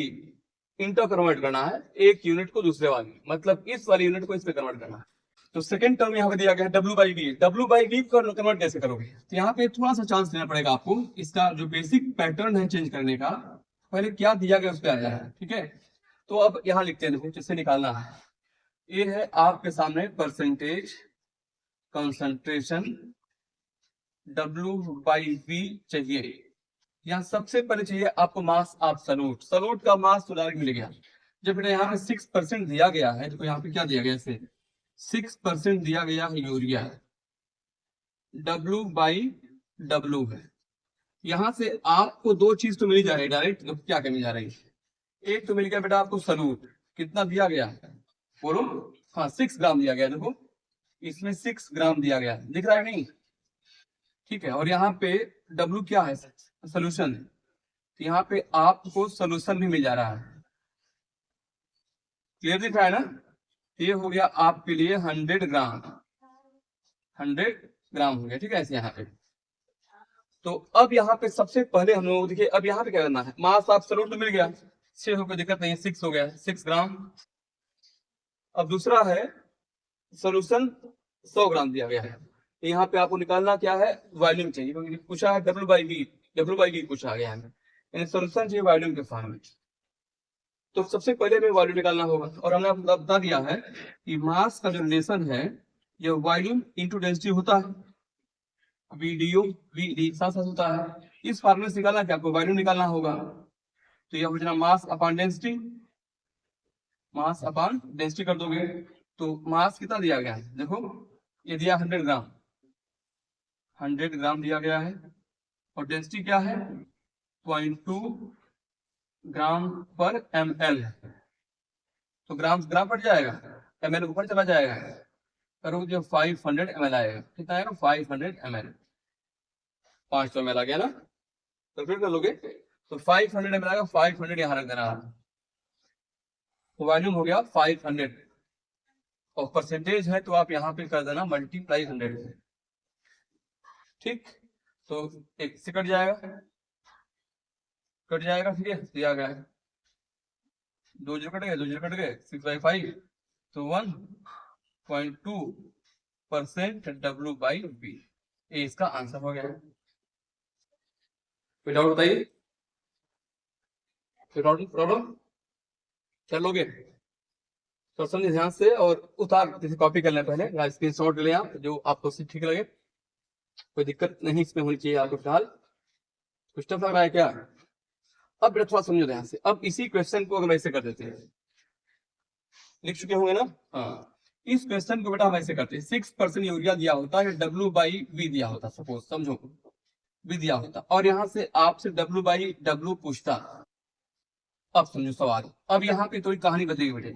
इनका कन्वर्ट करना है एक यूनिट को दूसरे वाले, मतलब इस वाली यूनिट को इस पे कन्वर्ट करना है। तो सेकंड टर्म यहाँ पे दिया गया है W बाई V को कन्वर्ट कैसे करोगे, तो यहाँ पे थोड़ा सा चांस लेना पड़ेगा आपको, इसका जो बेसिक पैटर्न है चेंज करने का, पहले क्या दिया गया उस पर आ जाए, ठीक है। तो अब यहाँ लिखते हैं, देखो जिससे निकालना है, ये है आपके सामने percentage concentration W by V चाहिए। यहाँ सबसे पहले चाहिए आपको मास ऑफ सॉल्यूट, सॉल्यूट का मास तो डायरेक्ट मिल गया। जब बेटा यहाँ पे 6% दिया गया है, तो यहाँ पे क्या दिया गया, इसे 6% दिया गया है यूरिया, W बाई W है। यहाँ से आपको दो चीज तो मिल जा रही है डायरेक्ट, तो क्या मिल जा रही है, एक तो मिल गया बेटा आपको सॉल्यूट, कितना दिया गया बोलो, हाँ 6 ग्राम दिया गया, देखो इसमें 6 ग्राम दिया गया, दिख रहा है नहीं, ठीक है। और यहाँ पे W क्या है, सोल्यूशन, तो यहाँ पे आपको सोल्यूशन भी मिल जा रहा है, क्लियर दिख रहा है ना। ये हो गया आपके लिए 100 ग्राम हो गया, ठीक है ऐसे यहाँ पे। तो अब यहाँ पे सबसे पहले हम लोग देखिए, अब यहाँ पे क्या करना है, मास ऑफ सॉल्यूट तो मिल गया, 6 हो गया, दिक्कत नहीं, 6 हो गया, 6 ग्राम। अब दूसरा है सोल्यूशन 100 ग्राम दिया गया है, यहाँ पे आपको निकालना क्या है, वॉल्यूम चाहिए, क्योंकि पूछा है W बाई V पूछा गया है, यानी सोल्यूशन चाहिए वॉल्यूम के फॉर्म में। तो सबसे पहले हमें वॉल्यूम निकालना होगा, और हमने आपको बता दिया है कि मास का जो रिलेशन है ये वॉल्यूम इंटू डेंसिटी होता है, VD साथ साथ होता है। इस फॉर्मूले से निकालना कि आपको वॉल्यूम निकालना होगा, तो यह हो जाना मास अपॉन डेंसिटी कर दोगे, तो मास कितना दिया गया है, देखो ये दिया 100 ग्राम दिया गया है, और डेंसिटी क्या है 0.2 ग्राम पर ml। तो ग्राम ग्राम बढ़ जाएगा, ml ऊपर चला जाएगा, करो जो 500 ml आएगा। कितना आएगा 500 ml, 500 ml आ गया ना। तो फिर कर लोगे तो 500 ml आएगा, 500 यहाँ रख देना। तो वॉल्यूम हो गया 500 और परसेंटेज है तो आप यहाँ पे कर देना मल्टीप्लाई 100 से। ठीक, तो एक से कट जाएगा, ठीक है, दिया गया है 2 जीरो कट गए, 2 जीरो कट गए, 6/5 तो 1.2% W/V, ये इसका आंसर हो गया है। कोई डाउट बताइए, कोई प्रॉब्लम? चलोगे तो समझिए ध्यान से और उतार जैसे कॉपी कर लें पहले या स्क्रीनशॉट ले लें आप, जो आपको ठीक लगे, कोई दिक्कत नहीं इसमें होनी चाहिए आपको। फिलहाल कुछ टफ लग रहा है क्या? अब बेटा थोड़ा समझो ध्यान से, अब इसी क्वेश्चन को हम ऐसे कर देते हैं, लिख चुके होंगे ना? हाँ, इस क्वेश्चन को बेटा हम ऐसे करते हैं, 6% यूरिया दिया होता है, W/V दिया होता, सपोज समझो V दिया होता, और यहाँ से आपसे W/W पूछता। अब समझो सवाल, अब यहाँ पे थोड़ी कहानी बदलेगी बेटे,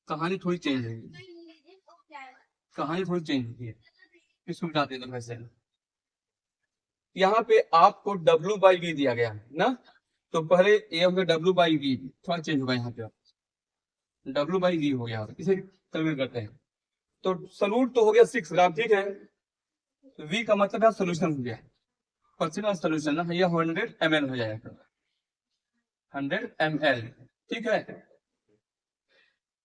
कहानी थोड़ी चेंज होगी, कहानी थोड़ी चेंज होगी है। इसको बता देता हूँ वैसे, यहाँ पे आपको W/V दिया गया है ना, तो पहले ये हो गया W/V, थोड़ा चेंज होगा यहाँ पे, W/V हो गया, इसे कैलकुलेट करते हैं। तो सॉल्यूट तो हो गया 6 ग्राम, ठीक है, तो V का मतलब है सोल्यूशन हो गया, पर्सनल सोल्यूशन ना, ये 100 ml हो जाएगा, 100 ml, ठीक है।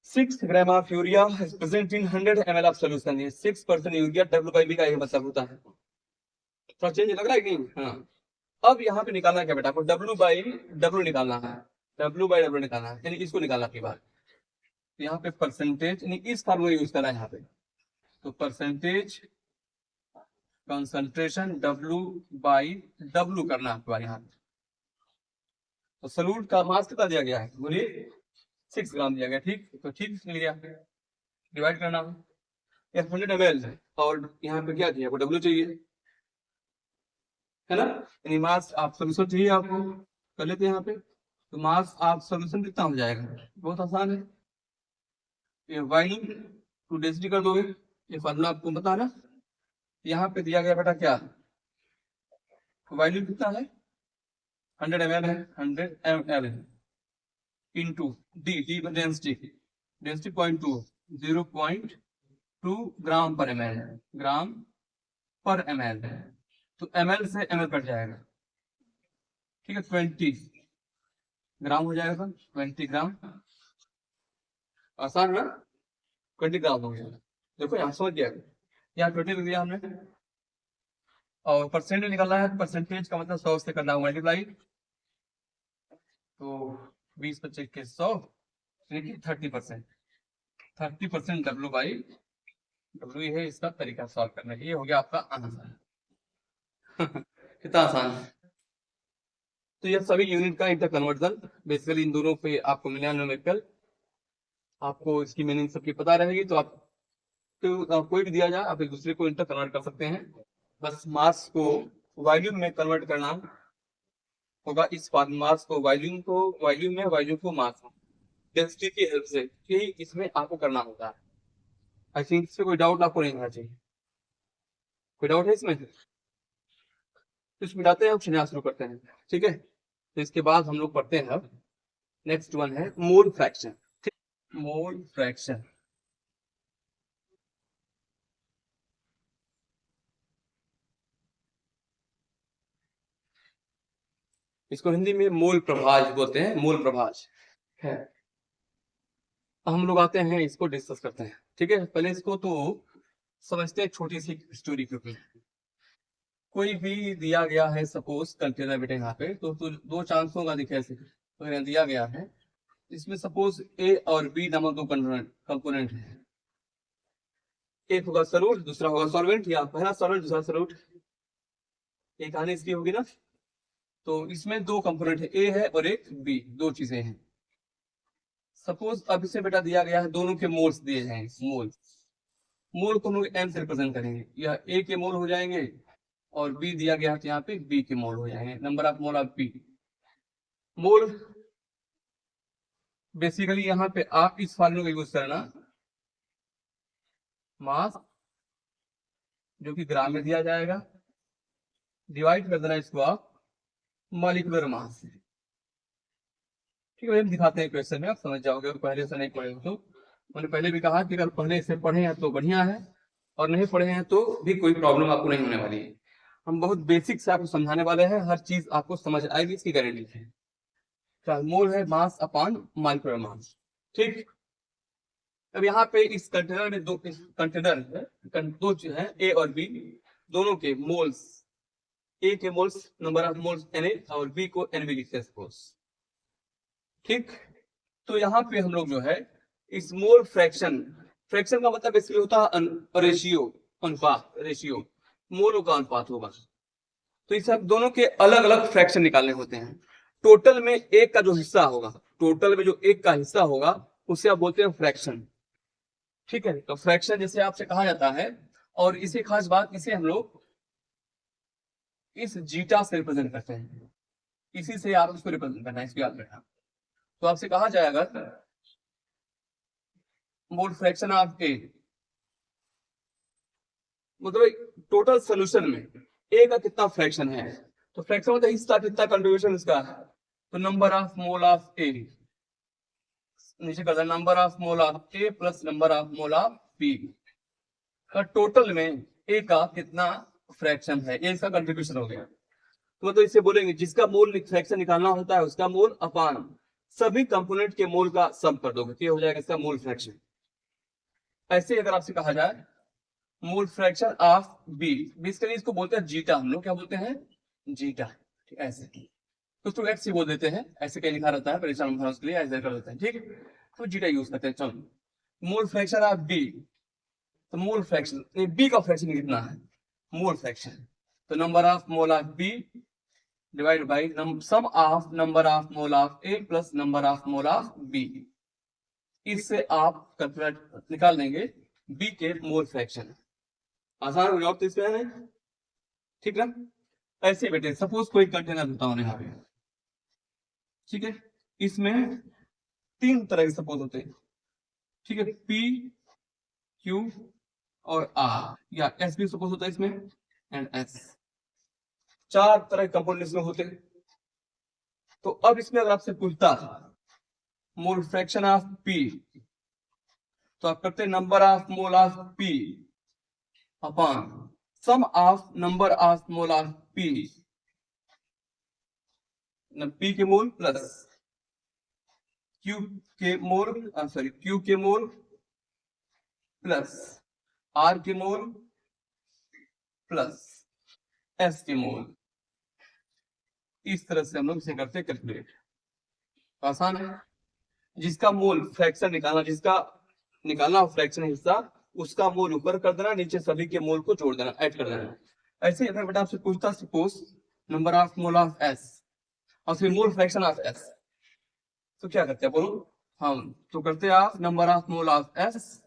6 gram of urea is present in 100 ml of solution, ये 6% यूरिया W/V का ये मतलब होता है। थोड़ा चेंज लग रहा है कि नहीं? हाँ, अब यहाँ पे निकालना क्या बेटा, आपको W/W निकालना है, W/W निकालना है, यानी इसको निकालना की बात। यहाँ पे परसेंटेज, यानी इस फार्मूला यूज करना है यहाँ पे, तो परसेंटेज कंसंट्रेशन W/W करना है आपको यहाँ पे। तो सॉल्यूट का मास कितना दिया गया है, बोलिए 6 ग्राम दिया गया, ठीक, तो ठीक मिल गया, डिवाइड करना है, 100 ml है और यहाँ पे क्या चाहिए आपको, W चाहिए, है ना, यानी मास आप सोल्यूशन चाहिए आपको, कर लेते हैं यहाँ पे। तो मास आप सोल्यूशन कितना हो जाएगा, बहुत आसान है, ये वॉल्यूम टू डेंसिटी कर दोगे, ये फार्मूला आपको बता ना। यहाँ पे दिया गया बेटा क्या, वॉल्यूम कितना है 100 ml है, 100 ml इंटू डी डेंसिटी, 0.2 0.2 ग्राम पर ml, ग्राम पर ml, तो ml से ml कट जाएगा, ठीक है, 20 ग्राम हो जाएगा, 20 ग्राम, आसान है ना, 20 ग्राम हो गया। देखो यहाँ समझ गया, यहाँ 20 लिख दिया हमने, और परसेंटेज निकालना है, परसेंटेज का मतलब 100 से करना है मल्टीप्लाई, तो 20 25 के 100 यानी 30%, 30% W/W है इसका तरीका सॉल्व करने का, ये हो गया आपका आंसर। कितना आसान है। तो ये सभी यूनिट का इंटर कन्वर्जन, बेसिकली इन दोनों पे आपको मिला न्यूमेरिकल, आपको इसकी मीनिंग सबकी पता रहेगी, तो आप तो कोई भी दिया जाए आप एक दूसरे को इंटर कन्वर्ट कर सकते हैं, बस मास को वॉल्यूम में कन्वर्ट करना होगा, इस मास को वॉल्यूम में, वॉल्यूम को मास में, डेंसिटी की हेल्प से, यही इसमें आपको करना होता है। आई थिंक इसमें कोई डाउट आपको नहीं होना चाहिए, कोई डाउट है इसमें? तो इसमें जाते हैं, अब शुरू करते हैं, ठीक है। तो इसके बाद हम लोग पढ़ते हैं, अब नेक्स्ट वन है मोल फ्रैक्शन, ठीक, मोल फ्रैक्शन, इसको हिंदी में मोल प्रभाज बोलते हैं, मोल प्रभाज है। हम लोग आते हैं इसको डिस्कस करते हैं, ठीक है। पहले इसको तो समझते हैं, छोटी सी स्टोरी के ऊपर। कोई भी दिया गया है सपोज कंटेनर बेटे यहाँ पे, तो दो चांस होगा, देखिए ऐसे, तो यहाँ दिया गया है, इसमें सपोज ए और बी नामक दो कंपोनेंट है, एक होगा सॉल्यूट, दूसरा होगा सॉल्वेंट, या पहला सॉल्वेंट दूसरा सॉल्यूट, एक कहानी इसकी होगी ना। तो इसमें दो कंपोनेंट है, ए है और एक बी, दो चीजें हैं। सपोज अब इसे बेटा दिया गया है, दोनों के मोल्स दिए जाएंगे, मोल को हम लोग एम से रिप्रेजेंट करेंगे, या ए के मोल हो जाएंगे और बी दिया गया है तो यहाँ पे बी के मोल हो जाएंगे, number of mole of B. Mole basically यहाँ पे आप इस फॉर्मूले का यूज करना, मास जो कि ग्राम में दिया जाएगा, डिवाइड कर देना इसको आप मॉलिक्यूलर मास। ठीक है, हम दिखाते हैं क्वेश्चन में, आप समझ जाओगे, पहले से नहीं पढ़े हो तो। मैंने पहले भी कहा कि अगर पहले से पढ़े हैं तो बढ़िया है, और नहीं पढ़े हैं तो भी कोई प्रॉब्लम आपको नहीं होने वाली है। हम बहुत बेसिक से आपको समझाने वाले हैं, हर चीज आपको समझ आएगी, इसकी गारंटी है। मोल है मास अपॉन मॉलिक्यूलर मास। ठीक, अब यहाँ पे इस कंटेनर में दो कंटेनर है, दो जो है ए और बी, दोनों के मोल्स, ए के moles number of moles Na और बी को Nb लिखते हैं सपोज। ठीक, तो यहाँ पे हम लोग जो है इस मोल फ्रैक्शन, फ्रैक्शन का मतलब बेसिकली होता है रेशियो, अनुपात, रेशियो, मोलों का अनुपात होगा। तो इस दोनों के अलग अलग फ्रैक्शन निकालने होते हैं। टोटल में एक का जो हिस्सा होगा, टोटल में जो एक का हिस्सा होगा उसे आप बोलते हैं फ्रैक्शन। ठीक है, तो फ्रैक्शन जैसे आपसे कहा जाता है, और इसी खास बात, इसे हम लोग इस जीटा से रिप्रेजेंट करते हैं, इसी से आप इसको रिप्रेजेंट करना है, इसको याद रखना। तो आपसे कहा जाएगा मोल फ्रैक्शन ऑफ ए, मतलब टोटल सोल्यूशन में ए का कितना फ्रैक्शन है, तो फ्रैक्शन मतलब हिस्सा, कितना कंट्रीब्यूशन इसका, तो number of mole of A, नीचे कर देना number of mole of A plus number of mole of B, का टोटल में ए का कितना फ्रैक्शन है, ये इसका कंट्रीब्यूशन हो गया। तो मतलब इसे बोलेंगे जिसका मोल फ्रैक्शन निकालना होता है उसका मोल अपान सभी कंपोनेंट के मोल का सम कर दोगे, तो ये हो जाएगा इसका मोल फ्रैक्शन। ऐसे अगर आपसे कहा जाए mole fraction of B, basically इसको बोलते हैं जीटा, हम लोग क्या बोलते हैं, जीटा। ठीक, ऐसे कुछ तो एक्स ही बोल देते हैं, ऐसे कहीं लिखा रहता है परेशान होने के लिए ऐसे कर देते हैं। ठीक है, तो जीटा यूज करते हैं। चलो मोल फ्रैक्शन ऑफ बी, तो मोल फ्रैक्शन बी का फ्रैक्शन कितना है, मोल फ्रैक्शन, तो number of mole of B divide by sum of number of mole of A plus number of mole of B. इससे आप कैलकुलेट निकाल लेंगे बी के मोल फ्रैक्शन। आसान हो जाओ तो इसमें है, ठीक ना। ऐसे बेटे सपोज कोई कंटेनर बताओ यहाँ पे, ठीक है, इसमें तीन तरह के सपोज होते हैं, ठीक है, पी क्यू और आर, या एस भी सपोज होता है इसमें, एंड एस, चार तरह के कंपोनेंट इसमें होते हैं। तो अब इसमें अगर आपसे पूछता मोल फ्रैक्शन ऑफ पी, तो आप करते number of mole of P upon sum of number of mole of P, P के मोल प्लस क्यू के मोल, सॉरी क्यू के मोल प्लस आर के मोल प्लस एस के मोल। इस तरह से हम लोग इसे करते कैलकुलेट। आसान है, जिसका मोल फ्रैक्शन निकालना, जिसका निकालना फ्रैक्शन हिस्सा, उसका मोल ऊपर कर देना, नीचे सभी के मोल को जोड़ देना, ऐड कर देना। ऐसे अगर बेटा आपसे पूछता suppose number of mole of S और फिर मोल फ्रैक्शन ऑफ एस, तो क्या करते हैं बोलो, हम तो करते हैं आप number of mole of S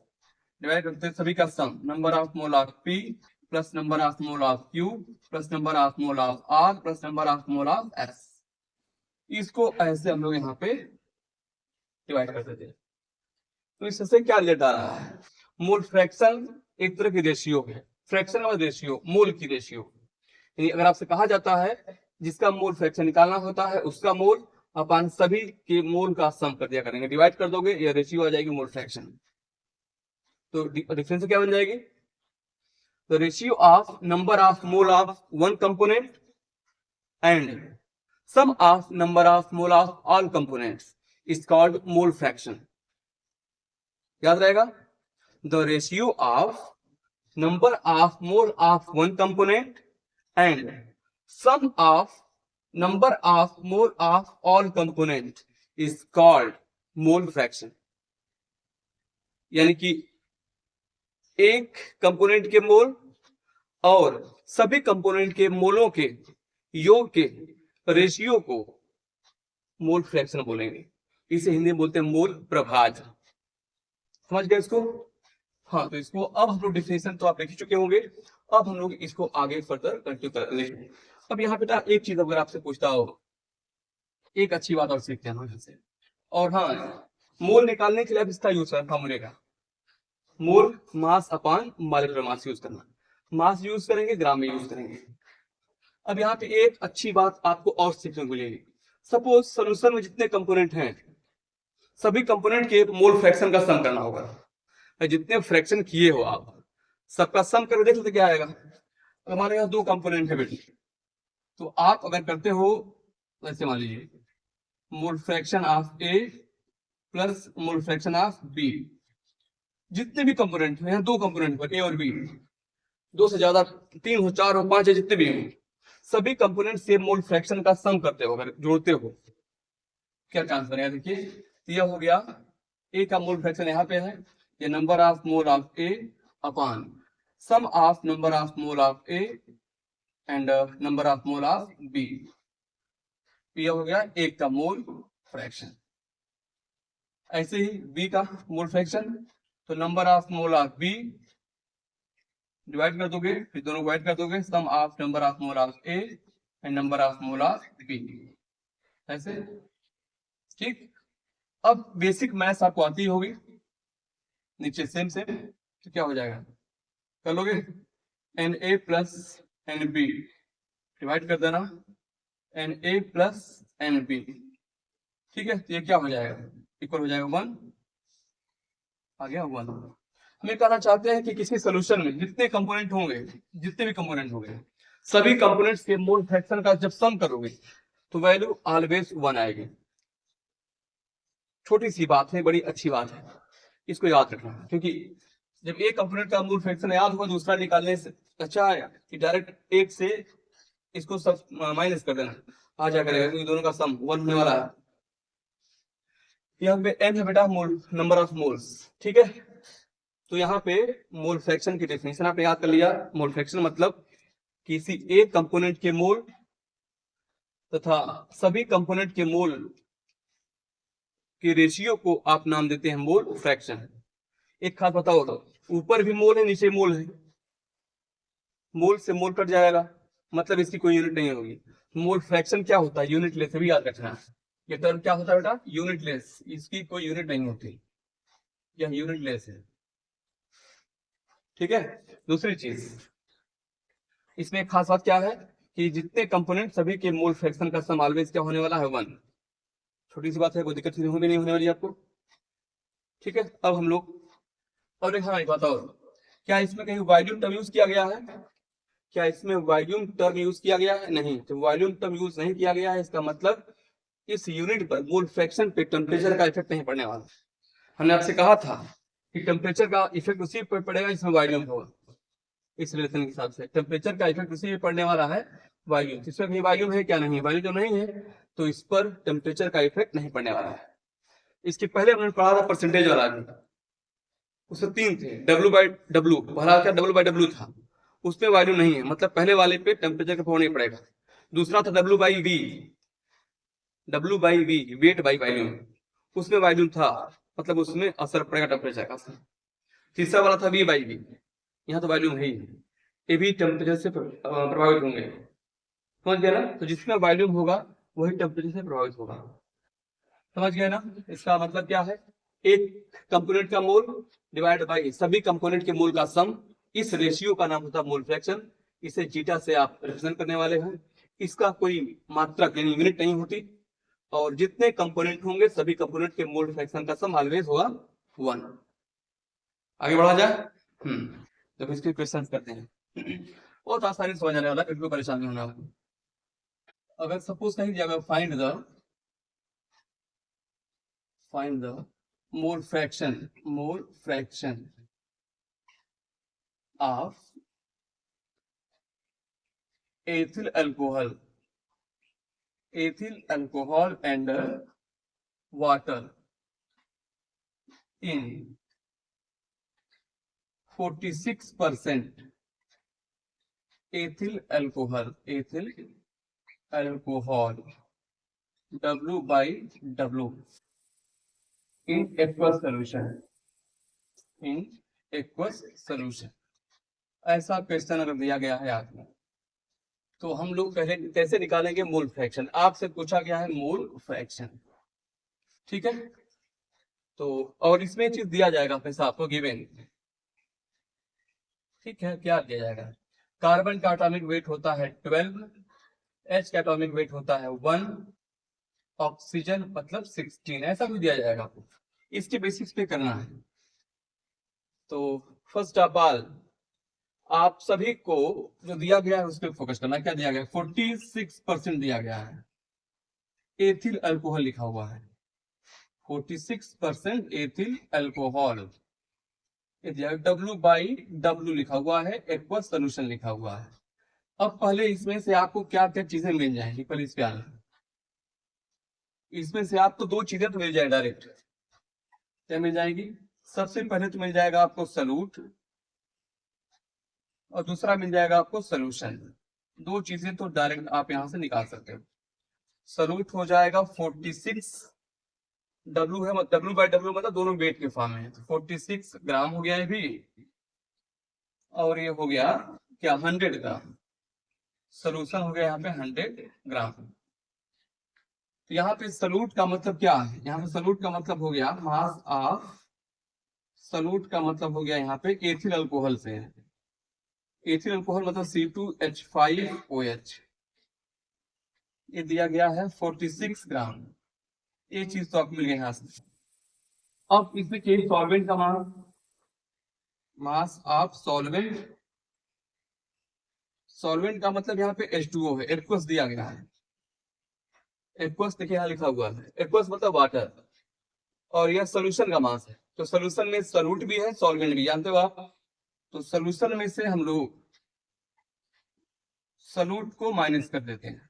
divide करते हैं सभी का sum, number of mole of P plus number of mole of Q plus number of mole of R plus number of mole of S. इसको ऐसे हम लोग यहाँ पे डिवाइड कर देते हैं। तो इससे क्या रिलेट आ रहा है, मोल फ्रैक्शन एक तरह की रेशियो है, फ्रैक्शन और रेशियो, मोल की रेशियो। अगर आपसे कहा जाता है जिसका मोल फ्रैक्शन निकालना होता है उसका मोल अपन सभी के मोल का सम कर दिया करेंगे, डिवाइड कर दोगे, ये रेशियो आ जाएगी मोल फ्रैक्शन। तो डिफरेंस क्या बन जाएगी, the ratio of number of mole of one component and sum of number of mole of all components is called mole fraction. याद रहेगा, the ratio of number of mole of one component and sum of number of mole of all component is called mole fraction. यानी कि एक component के मोल और सभी component के मोलों के योग के रेशियो को मोल फ्रैक्शन बोलेंगे। इसे हिंदी में बोलते हैं मोल प्रभाज। समझ गए इसको? हाँ, तो इसको अब हम लोग डिफिनेशन तो आप लिख चुके होंगे, अब हम लोग इसको आगे फर्दर कंटिन्यू कर लेंगे। अब यहाँ बेटा एक चीज अगर आपसे पूछता हो, एक अच्छी बात और सीखते हैं हम यहाँ से। और हाँ, मोल निकालने के लिए अब इसका यूज है फॉर्मूले का, mole mass upon molecular mass use करना। मास यूज करेंगे, ग्राम में यूज करेंगे। अब यहाँ पे एक अच्छी बात आपको और सीखने को मिलेगी। सपोज सोल्यूशन में जितने कंपोनेंट हैं, सभी कंपोनेंट के मोल फ्रैक्शन का सम करना होगा। जितने फ्रैक्शन किए हो आप, सबका सम करके देख लेते क्या आएगा। हमारे यहाँ 2 कंपोनेंट है बेटी, तो आप अगर करते हो वैसे मान लीजिए mole fraction of A plus mole fraction of B, जितने भी कंपोनेंट हैं, यहाँ 2 कंपोनेंट पर ए और बी, 2 से ज्यादा 3 हो, 4 हो, 5 है, जितने भी हो, सभी कंपोनेंट से मोल फ्रैक्शन का सम करते हो, अगर जोड़ते हो क्या चांस बनेगा। देखिए यह हो गया ए का मोल फ्रैक्शन यहाँ पे है, ये number of mole of A upon sum of number of mole of A and number of mole of B. यह हो गया ए का मोल फ्रैक्शन। ऐसे ही बी का मोल फ्रैक्शन, तो number of mole of B divide कर दोगे, फिर दोनों डिवाइड कर दोगे, sum of number of mole of A and number of mole of B. ऐसे ठीक। अब बेसिक मैथ्स आपको आती होगी, नीचे सेम सेम, तो क्या हो जाएगा, कर लोगे N A plus N B divide कर देना N A plus N B. ठीक है, तो ये क्या हो जाएगा, इक्वल हो जाएगा 1, आ गया 1। हम ये कहना चाहते हैं कि किसी सोल्यूशन में जितने कंपोनेंट होंगे, जितने भी कंपोनेंट होंगे, सभी कंपोनेंट्स के मोल फ्रैक्शन का जब सम करोगे तो वैल्यू ऑलवेज 1 आएगी। छोटी सी बात है, बड़ी अच्छी बात है, इसको याद रखना। क्योंकि जब एक कंपोनेंट का मोल फ्रैक्शन याद होगा, दूसरा निकालने से अच्छा है कि डायरेक्ट एक से इसको सब माइनस कर देना, आ जा करेगा, क्योंकि दोनों का सम 1 होने वाला है। यहाँ पे n है बेटा मोल, नंबर ऑफ मोल्स, ठीक है। तो यहाँ पे मोल फ्रैक्शन की डेफिनेशन आपने याद कर लिया। मोल फ्रैक्शन मतलब किसी एक कंपोनेंट के मोल तथा सभी कंपोनेंट के मोल के रेशियो को आप नाम देते हैं मोल फ्रैक्शन। एक खास बताओ, तो ऊपर भी मोल है, नीचे मोल है, मोल से मोल कट जाएगा, मतलब इसकी कोई यूनिट नहीं होगी। मोल फ्रैक्शन क्या होता है, यूनिटलेस, भी याद रखना। ये टर्म क्या होता है बेटा, यूनिटलेस, इसकी कोई यूनिट नहीं होती, यह यूनिटलेस है। ठीक है। दूसरी चीज इसमें एक खास बात क्या है कि जितने कंपोनेंट सभी के मोल फ्रैक्शन का सम ऑलवेज क्या होने वाला है, 1। छोटी सी बात है, कोई दिक्कत नहीं होने वाली आपको। ठीक है। अब हम लोग और हाँ एक बात और, क्या इसमें कहीं वॉल्यूम टर्म यूज किया गया है, क्या इसमें वॉल्यूम टर्म यूज किया गया है, नहीं। तो वॉल्यूम टर्म यूज नहीं किया गया है, इसका मतलब इस यूनिट पर मोल फ्रैक्शन पे टेम्परेचर का इफेक्ट नहीं पड़ने वाला। हमने आपसे कहा था कि टेम्परेचर का इफेक्ट उसी पर पड़ेगा इसमें वॉल्यूम होगा। इस रिलेशन के हिसाब से टेम्परेचर का इफेक्ट उसी पे पड़ने वाला है, वॉल्यूम। इसमें कहीं वॉल्यूम है क्या, नहीं। वॉल्यूम जो नहीं है तो इस पर टेम्परेचर का इफेक्ट नहीं पड़ने वाला है। इसके पहले हमने पढ़ा था परसेंटेज वाला भी, उसमें 3 थे, W/W, पहला क्या W/W था, उसमें वॉल्यूम नहीं है, मतलब पहले वाले पे टेम्परेचर का प्रभाव नहीं पड़ेगा। दूसरा था W/V, W/V weight by volume, उसमें वॉल्यूम था, मतलब उसमें असर पड़ेगा टेम्परेचर का। तीसरा वाला था V/V, यहाँ तो वॉल्यूम है ही, ये भी टेम्परेचर से प्रभावित होंगे, समझ गया ना। तो जिसमें वॉल्यूम होगा वही टेम्परेचर से प्रभावित होगा, समझ गए ना। इसका मतलब क्या है, एक कंपोनेंट का मोल डिवाइड बाई सभी कंपोनेंट के मोल का सम, इस रेशियो का नाम होता है मोल फ्रैक्शन। इसे जीटा से आप रिप्रेजेंट करने वाले हैं। इसका कोई मात्रा यानी यूनिट नहीं होती, और जितने कंपोनेंट होंगे सभी कंपोनेंट के मोल फ्रैक्शन का सम ऑलवेज होगा 1। आगे बढ़ा जाए। तो इसके क्वेश्चन करते हैं, बहुत आसानी से समझ आने वाला, कोई परेशानी होने वाला। अगर सपोज कहीं दिया find the mole fraction of ethyl alcohol and water in 46% ethyl alcohol W/W in aqueous solution ऐसा क्वेश्चन अगर दिया गया है आपको, तो हम लोग पहले कैसे निकालेंगे मोल फ्रैक्शन। आपसे पूछा गया है मोल फ्रैक्शन, ठीक है। तो और इसमें चीज दिया जाएगा पैसा आपको गिवन, ठीक है। क्या दिया जाएगा, कार्बन का एटॉमिक वेट होता है 12, एच का एटॉमिक वेट होता है 1, ऑक्सीजन मतलब 16, ऐसा भी दिया जाएगा आपको। इसके बेसिस पे करना है। तो फर्स्ट ऑफ ऑल आप सभी को जो दिया गया है उस पर फोकस करना। क्या दिया गया है, 46% दिया गया है, एथिल अल्कोहल लिखा हुआ है, 46% एथिल अल्कोहल। W/W लिखा हुआ है, एक्वस सोल्यूशन लिखा हुआ है। अब पहले इसमें से आपको क्या क्या चीजें मिल जाएंगी, पहले इस पे आना। इसमें से आपको दो चीजें तो मिल जाए डायरेक्ट। क्या मिल जाएगी, सबसे पहले तो मिल जाएगा आपको सॉल्यूट, और दूसरा मिल जाएगा आपको सोल्यूशन। दो चीजें तो डायरेक्ट आप यहां से निकाल सकते हो। सॉल्यूट हो जाएगा 46, W है, W/W मतलब दोनों वेट के फॉर्म में, 46 ग्राम हो गया ये भी, और ये हो गया क्या 100 ग्राम। सोल्यूशन हो गया यहाँ पे 100 ग्राम। तो यहाँ पे सॉल्यूट का मतलब क्या है, यहाँ पे सॉल्यूट का मतलब हो गया मास ऑफ, सॉल्यूट का मतलब हो गया यहाँ पे एथिल अल्कोहल से है। एथिल अल्कोहल मतलब C2H5OH, ये दिया गया है 46 ग्राम। ये चीज तो आपको मिल गई यहाँ से। अब इसमें चाहिए सॉल्वेंट का मास, मास ऑफ सॉल्वेंट। सॉल्वेंट का मतलब यहाँ पे H2O है, एक्वस दिया गया है। एक्वस देखिए यहाँ लिखा हुआ है, एक्वस मतलब वाटर, और यह सोल्यूशन का मास है। तो सोल्यूशन में सॉल्यूट भी है, सॉल्वेंट भी, जानते हो आप। तो सोल्यूशन में से हम लोग सॉल्यूट को माइनस कर देते हैं,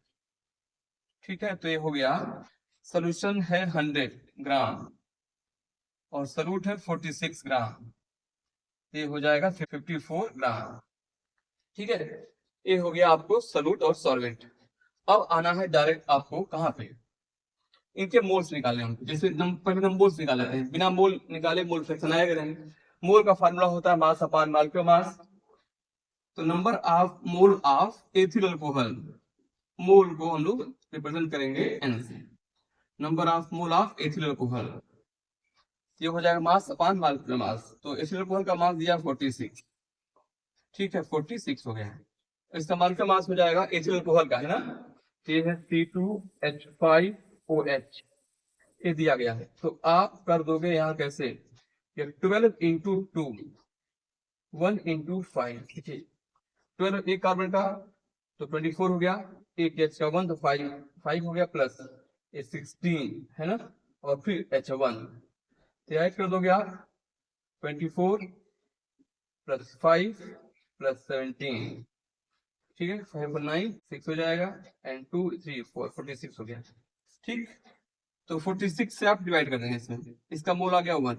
ठीक है। तो ये हो गया, सोल्यूशन है 100 ग्राम और सॉल्यूट है 46 ग्राम, ये हो जाएगा 54 ग्राम, ठीक है। ये हो गया आपको सॉल्यूट और सॉल्वेंट। अब आना है डायरेक्ट आपको कहाँ पे, इनके मोल्स निकालने होंगे। जैसे पहले हम मोल्स निकाल लेते हैं, बिना मोल निकाले मोल फ्रैक्शन आएगा नहीं। मोल का फार्मूला होता है मास अपॉन मॉलिक्यूलर मास। तो number of mole of ethyl alcohol, mole को हम लोग रिप्रेजेंट करेंगे एन से, number of mole of ethyl alcohol, ये हो जाएगा मास अपॉन मॉलिक्यूलर मास। तो एथिल अल्कोहल का मास दिया 46, ठीक है, 46 हो गया है। इसका मॉलिक्यूलर मास हो जाएगा एथिल अल्कोहल का, है ना, ये है C2H5OH, ये दिया गया है। तो आप कर दोगे यहाँ कैसे, 12 इंटू 2, 1 इंटू 5, ठीक है। 12 एक कार्बन का तो 24 हो गया, एक H का 1 तो 5 हो गया, प्लस ये 16 है ना, और फिर H1 तो ऐड कर दोगे आप 24 प्लस 5 प्लस 17, ठीक है, 5 और 9 6 हो जाएगा, एंड 2 3 4 46 हो गया, ठीक। तो 46 से आप डिवाइड कर देंगे इसमें, इसका मोल आ गया 1।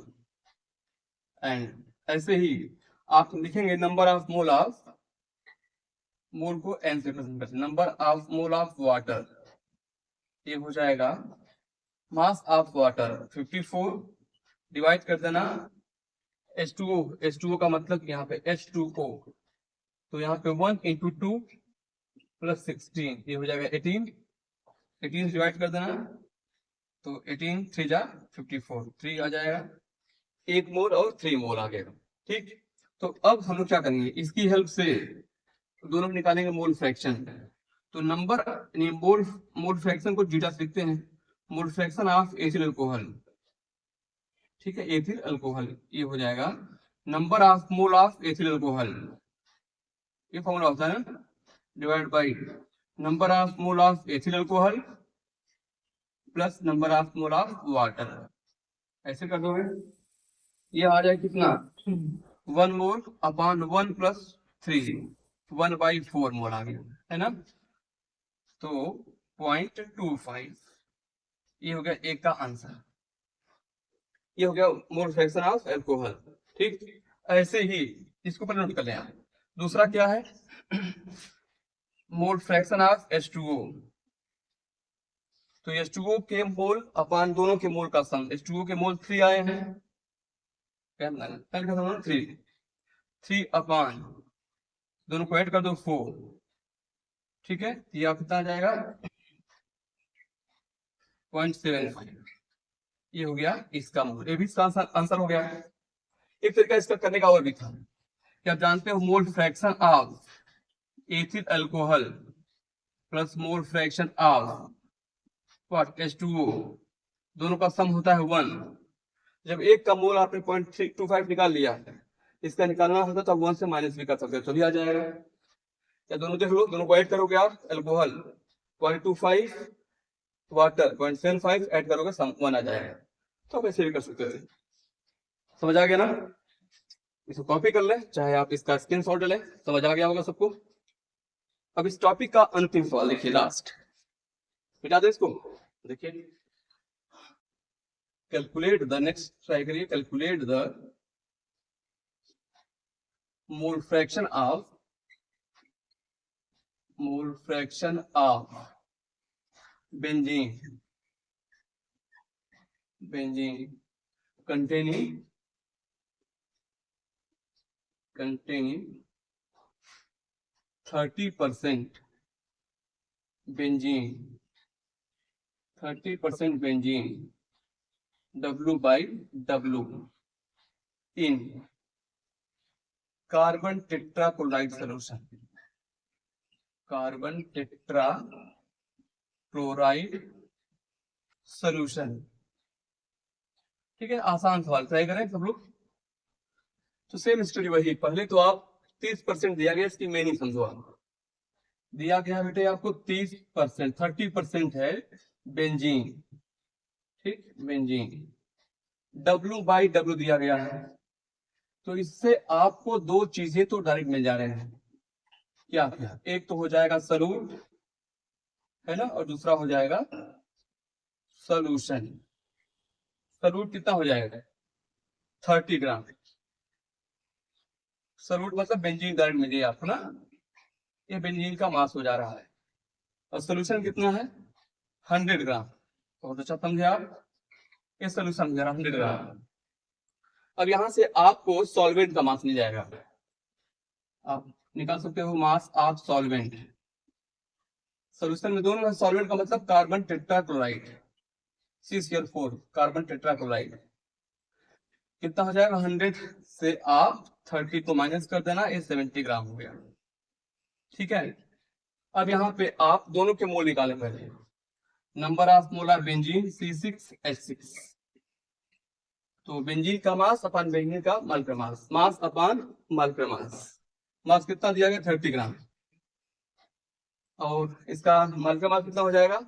एंड ऐसे ही आप लिखेंगे नंबर ऑफ मोल ऑफ, मोल को एन से रिप्रेजेंट करते हैं, number of mole of water, ये हो जाएगा मास ऑफ वाटर 54, डिवाइड कर देना H2O, H2O का मतलब यहाँ पे H2O, तो यहाँ पे 1 इंटू 2 प्लस 16, ये हो जाएगा 18, 18 डिवाइड कर देना, तो 18 3 जा 54, 3 आ जाएगा, 1 मोल और 3 मोल आ गया, ठीक। तो अब हम लोग क्या करेंगे, इसकी हेल्प से दोनों निकालेंगे मोल फ्रैक्शन। तो नंबर मोल मोल फ्रैक्शन को जीटा लिखते हैं, मोल फ्रैक्शन ऑफ एथिल अल्कोहल, ठीक है, एथिल अल्कोहल, ये हो जाएगा number of mole of ethyl alcohol, ये फॉर्मूला होता है ना, divide by number of mole of ethyl alcohol plus number of mole of water, ऐसे कर दोगे, ये आ जाए कितना 1 मोल अपॉन 1 प्लस 3, 1/4 मोल आ गया, है ना। तो 0.25, ये हो गया एक का आंसर, ये हो गया मोल फ्रैक्शन ऑफ अल्कोहल, ठीक। ऐसे ही इसको पर नोट कर लें। दूसरा क्या है, मोल फ्रैक्शन ऑफ H2O। तो H2O के मोल अपान दोनों के मोल का सम, H2O के मोल 3 आए हैं, 3 3 अपान दोनों को ऐड कर दो 4, ठीक है, ये आप कितना आ जाएगा 0.75, ये हो गया इसका मोल, ये भी इसका आंसर हो गया। एक तरीका इसका करने का और भी था, क्या आप जानते हो मोल fraction of ethyl alcohol plus mole fraction of what H2O, दोनों का सम होता है 1। जब एक का मोल आपने 0.325 निकाल लिया, इसका निकालना होता तो 1 से माइनस भी कर सकते हो, तो भी आ जाएगा। या दोनों देख लो, दोनों को ऐड करोगे आप, अल्कोहल 0.25 वाटर 0.75 ऐड करोगे, सम 1 आ जाएगा। तो आप ऐसे भी कर सकते थे। समझ आ गया ना? इसको कॉपी कर ले, चाहे आप इसका स्क्रीनशॉट ले, समझ आ गया होगा सबको। अब इस टॉपिक का अंतिम सवाल देखिए, लास्ट, मिटा दे इसको, देखिए, कैलकुलेट द, नेक्स्ट ट्राई करिए, calculate the mole fraction of benzene containing 30% benzene, W/W in carbon tetrachloride solution, ठीक है, आसान सवाल, ट्राई करें सब लोग। तो सेम स्टोरी वही, पहले तो आप 30% दिया गया, इसकी मीनिंग समझो। आप दिया गया बेटे आपको 30%, 30% है बेंजीन, ठीक, बेंजीन, W/W दिया गया है, तो इससे आपको दो चीजें तो डायरेक्ट मिल जा रहे हैं। क्या क्या? एक तो हो जाएगा सॉल्यूट, है ना, और दूसरा हो जाएगा सॉल्यूशन। सॉल्यूट कितना हो जाएगा 30 ग्राम, सॉल्यूट मतलब बेंजीन डायरेक्ट मिल जाएगा आपको ना, ये बेंजीन का मास हो जा रहा है। और सॉल्यूशन कितना है 100 ग्राम, बहुत अच्छा समझे आप, ये सॉल्यूशन हो जा रहा 100 ग्राम। अब यहां से आपको सॉल्वेंट का मास मिल जाएगा, आप निकाल सकते हो मास ऑफ सॉल्वेंट। सॉल्यूशन में दोनों है, सॉल्वेंट का मतलब carbon tetrachloride, CCl4, carbon tetrachloride, कितना हो जाएगा 100 से आप 30 को माइनस कर देना, ये 70 ग्राम हो गया, ठीक है। अब यहाँ पे आप दोनों के मोल निकालें पहले, number of molar benzene C6H6, तो बेंजीन का मास अपन बेंजीन का मॉलिक्यूलर मास, मास अपन मॉलिक्यूलर मास, मास कितना दिया गया 30 ग्राम, और इसका मॉलिक्यूलर मास कितना हो जाएगा,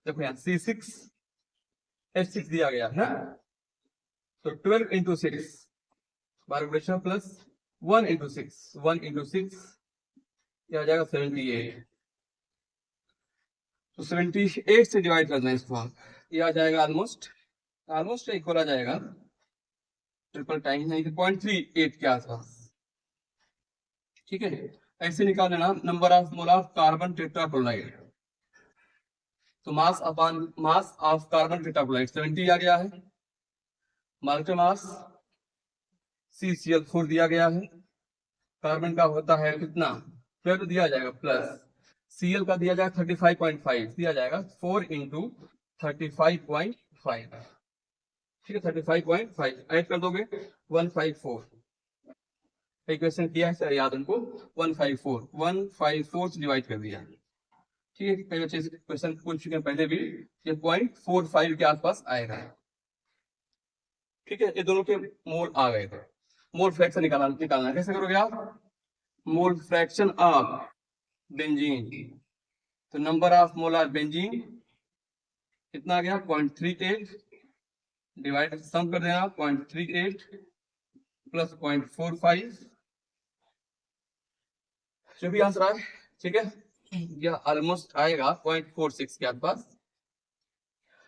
देखो यहाँ C6H6 दिया गया है, तो 12 × 6 12 प्लस 1 × 6, 1 × 6 क्या हो जाएगा 78, तो 78 से डिवाइड करना है इसको, ये आ जाएगा ऑलमोस्ट इक्वल आ जाएगा, ट्रिपल टाइम नहीं, 0.38 के आसपास, ठीक है। ऐसे निकाल लेना number of mole of carbon tetrachloride, तो मास ऑफ कार्बन टेट्राक्लोराइड 70 आ गया है, मॉलिक्यूलर मास CCl4 दिया गया है, कार्बन का होता है कितना 12 दिया जाएगा, प्लस Cl का दिया जाएगा 35.5 दिया जाएगा, 4 × 35.5, ठीक है, 35.5 ऐड कर दोगे 154, इक्वेशन किया है सर याद उनको, 154 से डिवाइड कर दिया, ठीक है। कई बच्चे क्वेश्चन पूछ चुके हैं पहले भी, ये 0.45 के आसपास आएगा, ठीक है। ये दोनों के मोल आ गए थे, मोल फ्रैक्शन निकालना कैसे करोगे आप, मोल फ्रैक्शन ऑफ बेंजीन, तो नंबर ऑफ मोलर बेंजीन कितना आ गया 0.38, डिवाइड सम कर देना 0.38 प्लस 0.45, जो भी आंसर आए, ठीक है, यह ऑलमोस्ट आएगा 0.46 के आसपास।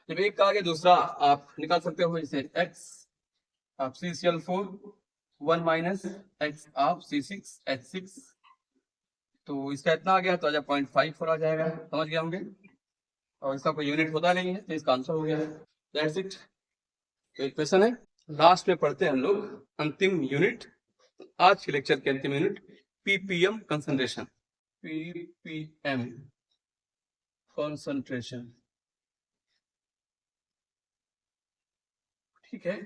जब एक का आगे दूसरा आप निकाल सकते हो, इसे x आप CCl4 1 माइनस x आप C6H6, तो इसका इतना आ गया, तो 0.54 आ जाएगा, समझ गए होंगे, और इसका कोई यूनिट होता नहीं है, तो इसका आंसर हो गया, दैट्स इट। तो एक क्वेश्चन है, लास्ट में पढ़ते हैं हम लोग अंतिम यूनिट, आज के लेक्चर के अंतिम unit, ppm concentration, ppm concentration, ठीक है।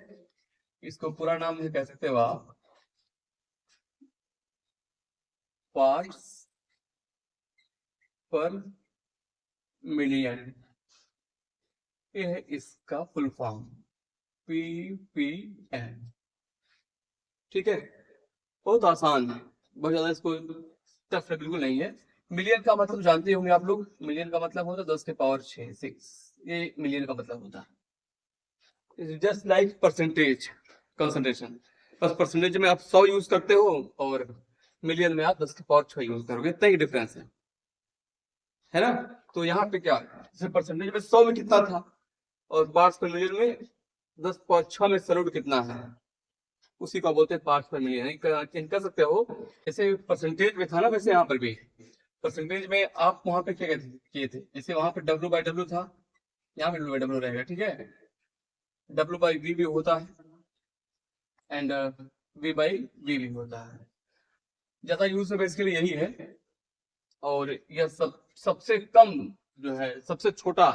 इसको पूरा नाम कह सकते हो आप, पार्ट्स पर मिलियन, ये है इसका फुल फॉर्म, ppm, ठीक है। बहुत आसान है, बहुत ज्यादा इसको टफ बिल्कुल नहीं है। मिलियन का मतलब जानते होंगे आप लोग, मिलियन का मतलब होता है 10 के पावर 6, 6, ये मिलियन का मतलब होता है। जस्ट लाइक परसेंटेज कंसंट्रेशन, बस परसेंटेज में आप 100 यूज करते हो और मिलियन में आप 10 के पावर 6 यूज करोगे, इतना ही डिफरेंस है ना। तो यहाँ पे क्या, जैसे परसेंटेज में 100 में कितना था और पार्ट्स पर मिलियन में 10 पावर 6 में सलोट कितना है, उसी को बोलते हैं पार्ट्स पर मिलियन। चेंज कर सकते हो, जैसे परसेंटेज में था ना, वैसे यहाँ पर भी परसेंटेज में आप वहां पे क्या किए थे, जैसे वहां पे W/W था, यहाँ पे W/W रहेगा, ठीक है। W/V भी होता है एंड V/V भी होता है, ज्यादा यूज बेसिकली यही है। और यह सबसे कम जो है, सबसे छोटा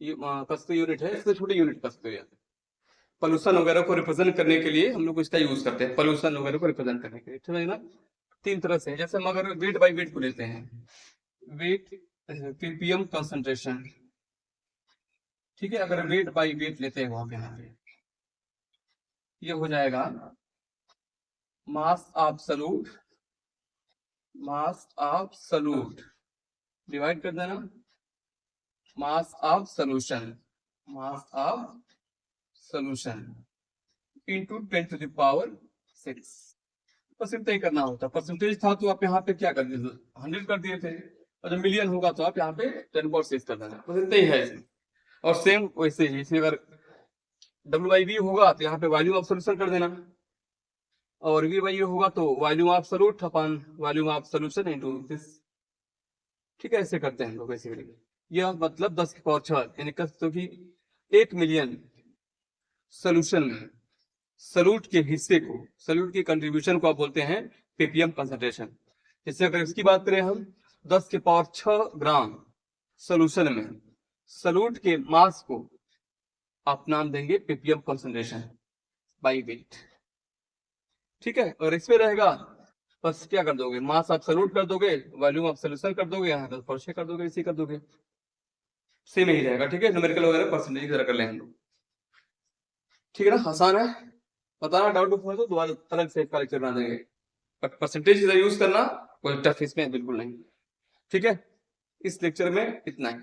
कसते यूनिट है, सबसे छोटी यूनिट कसते हैं। पोल्यूशन वगैरह को रिप्रेजेंट करने के लिए हम लोग इसका यूज करते हैं, पोल्यूशन वगैरह को रिप्रेजेंट करने के लिए, ठीक है ना। 3 तरह से, जैसे हम अगर वेट बाई वेट को लेते हैं, वेट ppm कंसंट्रेशन, ठीक है। अगर वेट बाई वेट लेते हैं वहां पे, यहाँ पे ये हो जाएगा mass absolute, mass absolute divide कर देना mass of solution, mass of solution into 10 to the power 6, बस इतना ही करना होता। परसेंटेज था तो आप यहाँ पे क्या कर दिए, 100 कर दिए थे, और जब मिलियन होगा तो आप यहाँ पे 10/6 कर देना, बस इतना ही है इसमें। और सेम वैसे ही, इसमें अगर W/V होगा तो यहाँ पे वॉल्यूम ऑफ सॉल्यूशन कर देना, और V/U होगा तो volume of solute upon volume of solution into this, ठीक है। ऐसे करते हैं हम लोग बेसिकली। यह मतलब 10 की पावर 6, यानी कह सकते हो कि 1 मिलियन सोल्यूशन में सल्यूट के हिस्से को, सल्यूट की कंट्रीब्यूशन को आप बोलते हैं ppm कंसंट्रेशन। जैसे अगर इसकी बात करें हम, 10 के पावर 6 ग्राम सोल्यूशन में सल्यूट के मास को आप नाम देंगे ppm कंसंट्रेशन बाई वेट, ठीक है। और इसमें रहेगा, बस क्या कर दोगे, मास आप सल्यूट कर दोगे, वॉल्यूम आप सोल्यूशन कर दोगे, यहाँ 10/6 कर दोगे, इसी कर दोगे, सेम ही रहेगा, ठीक है। न्यूमेरिकल वगैरह परसेंटेज की तरह कर लें हम लोग, ठीक है ना, आसान है। बताना डाउट हो तो दोबारा अलग से एक लेक्चर बना देंगे, बट परसेंटेज इधर यूज करना कोई टफ इसमें बिल्कुल नहीं, ठीक है। इस लेक्चर में इतना ही,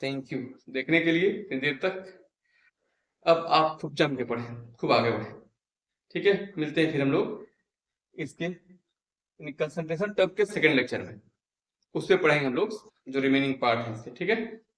थैंक यू देखने के लिए इतनी देर तक। अब आप खूब जम के पढ़े, खूब आगे बढ़े, ठीक है। मिलते हैं फिर हम लोग इसके कंसंट्रेशन टर्म के सेकंड लेक्चर में, उस पर पढ़ेंगे हम लोग जो रिमेनिंग पार्ट है इसके, ठीक है।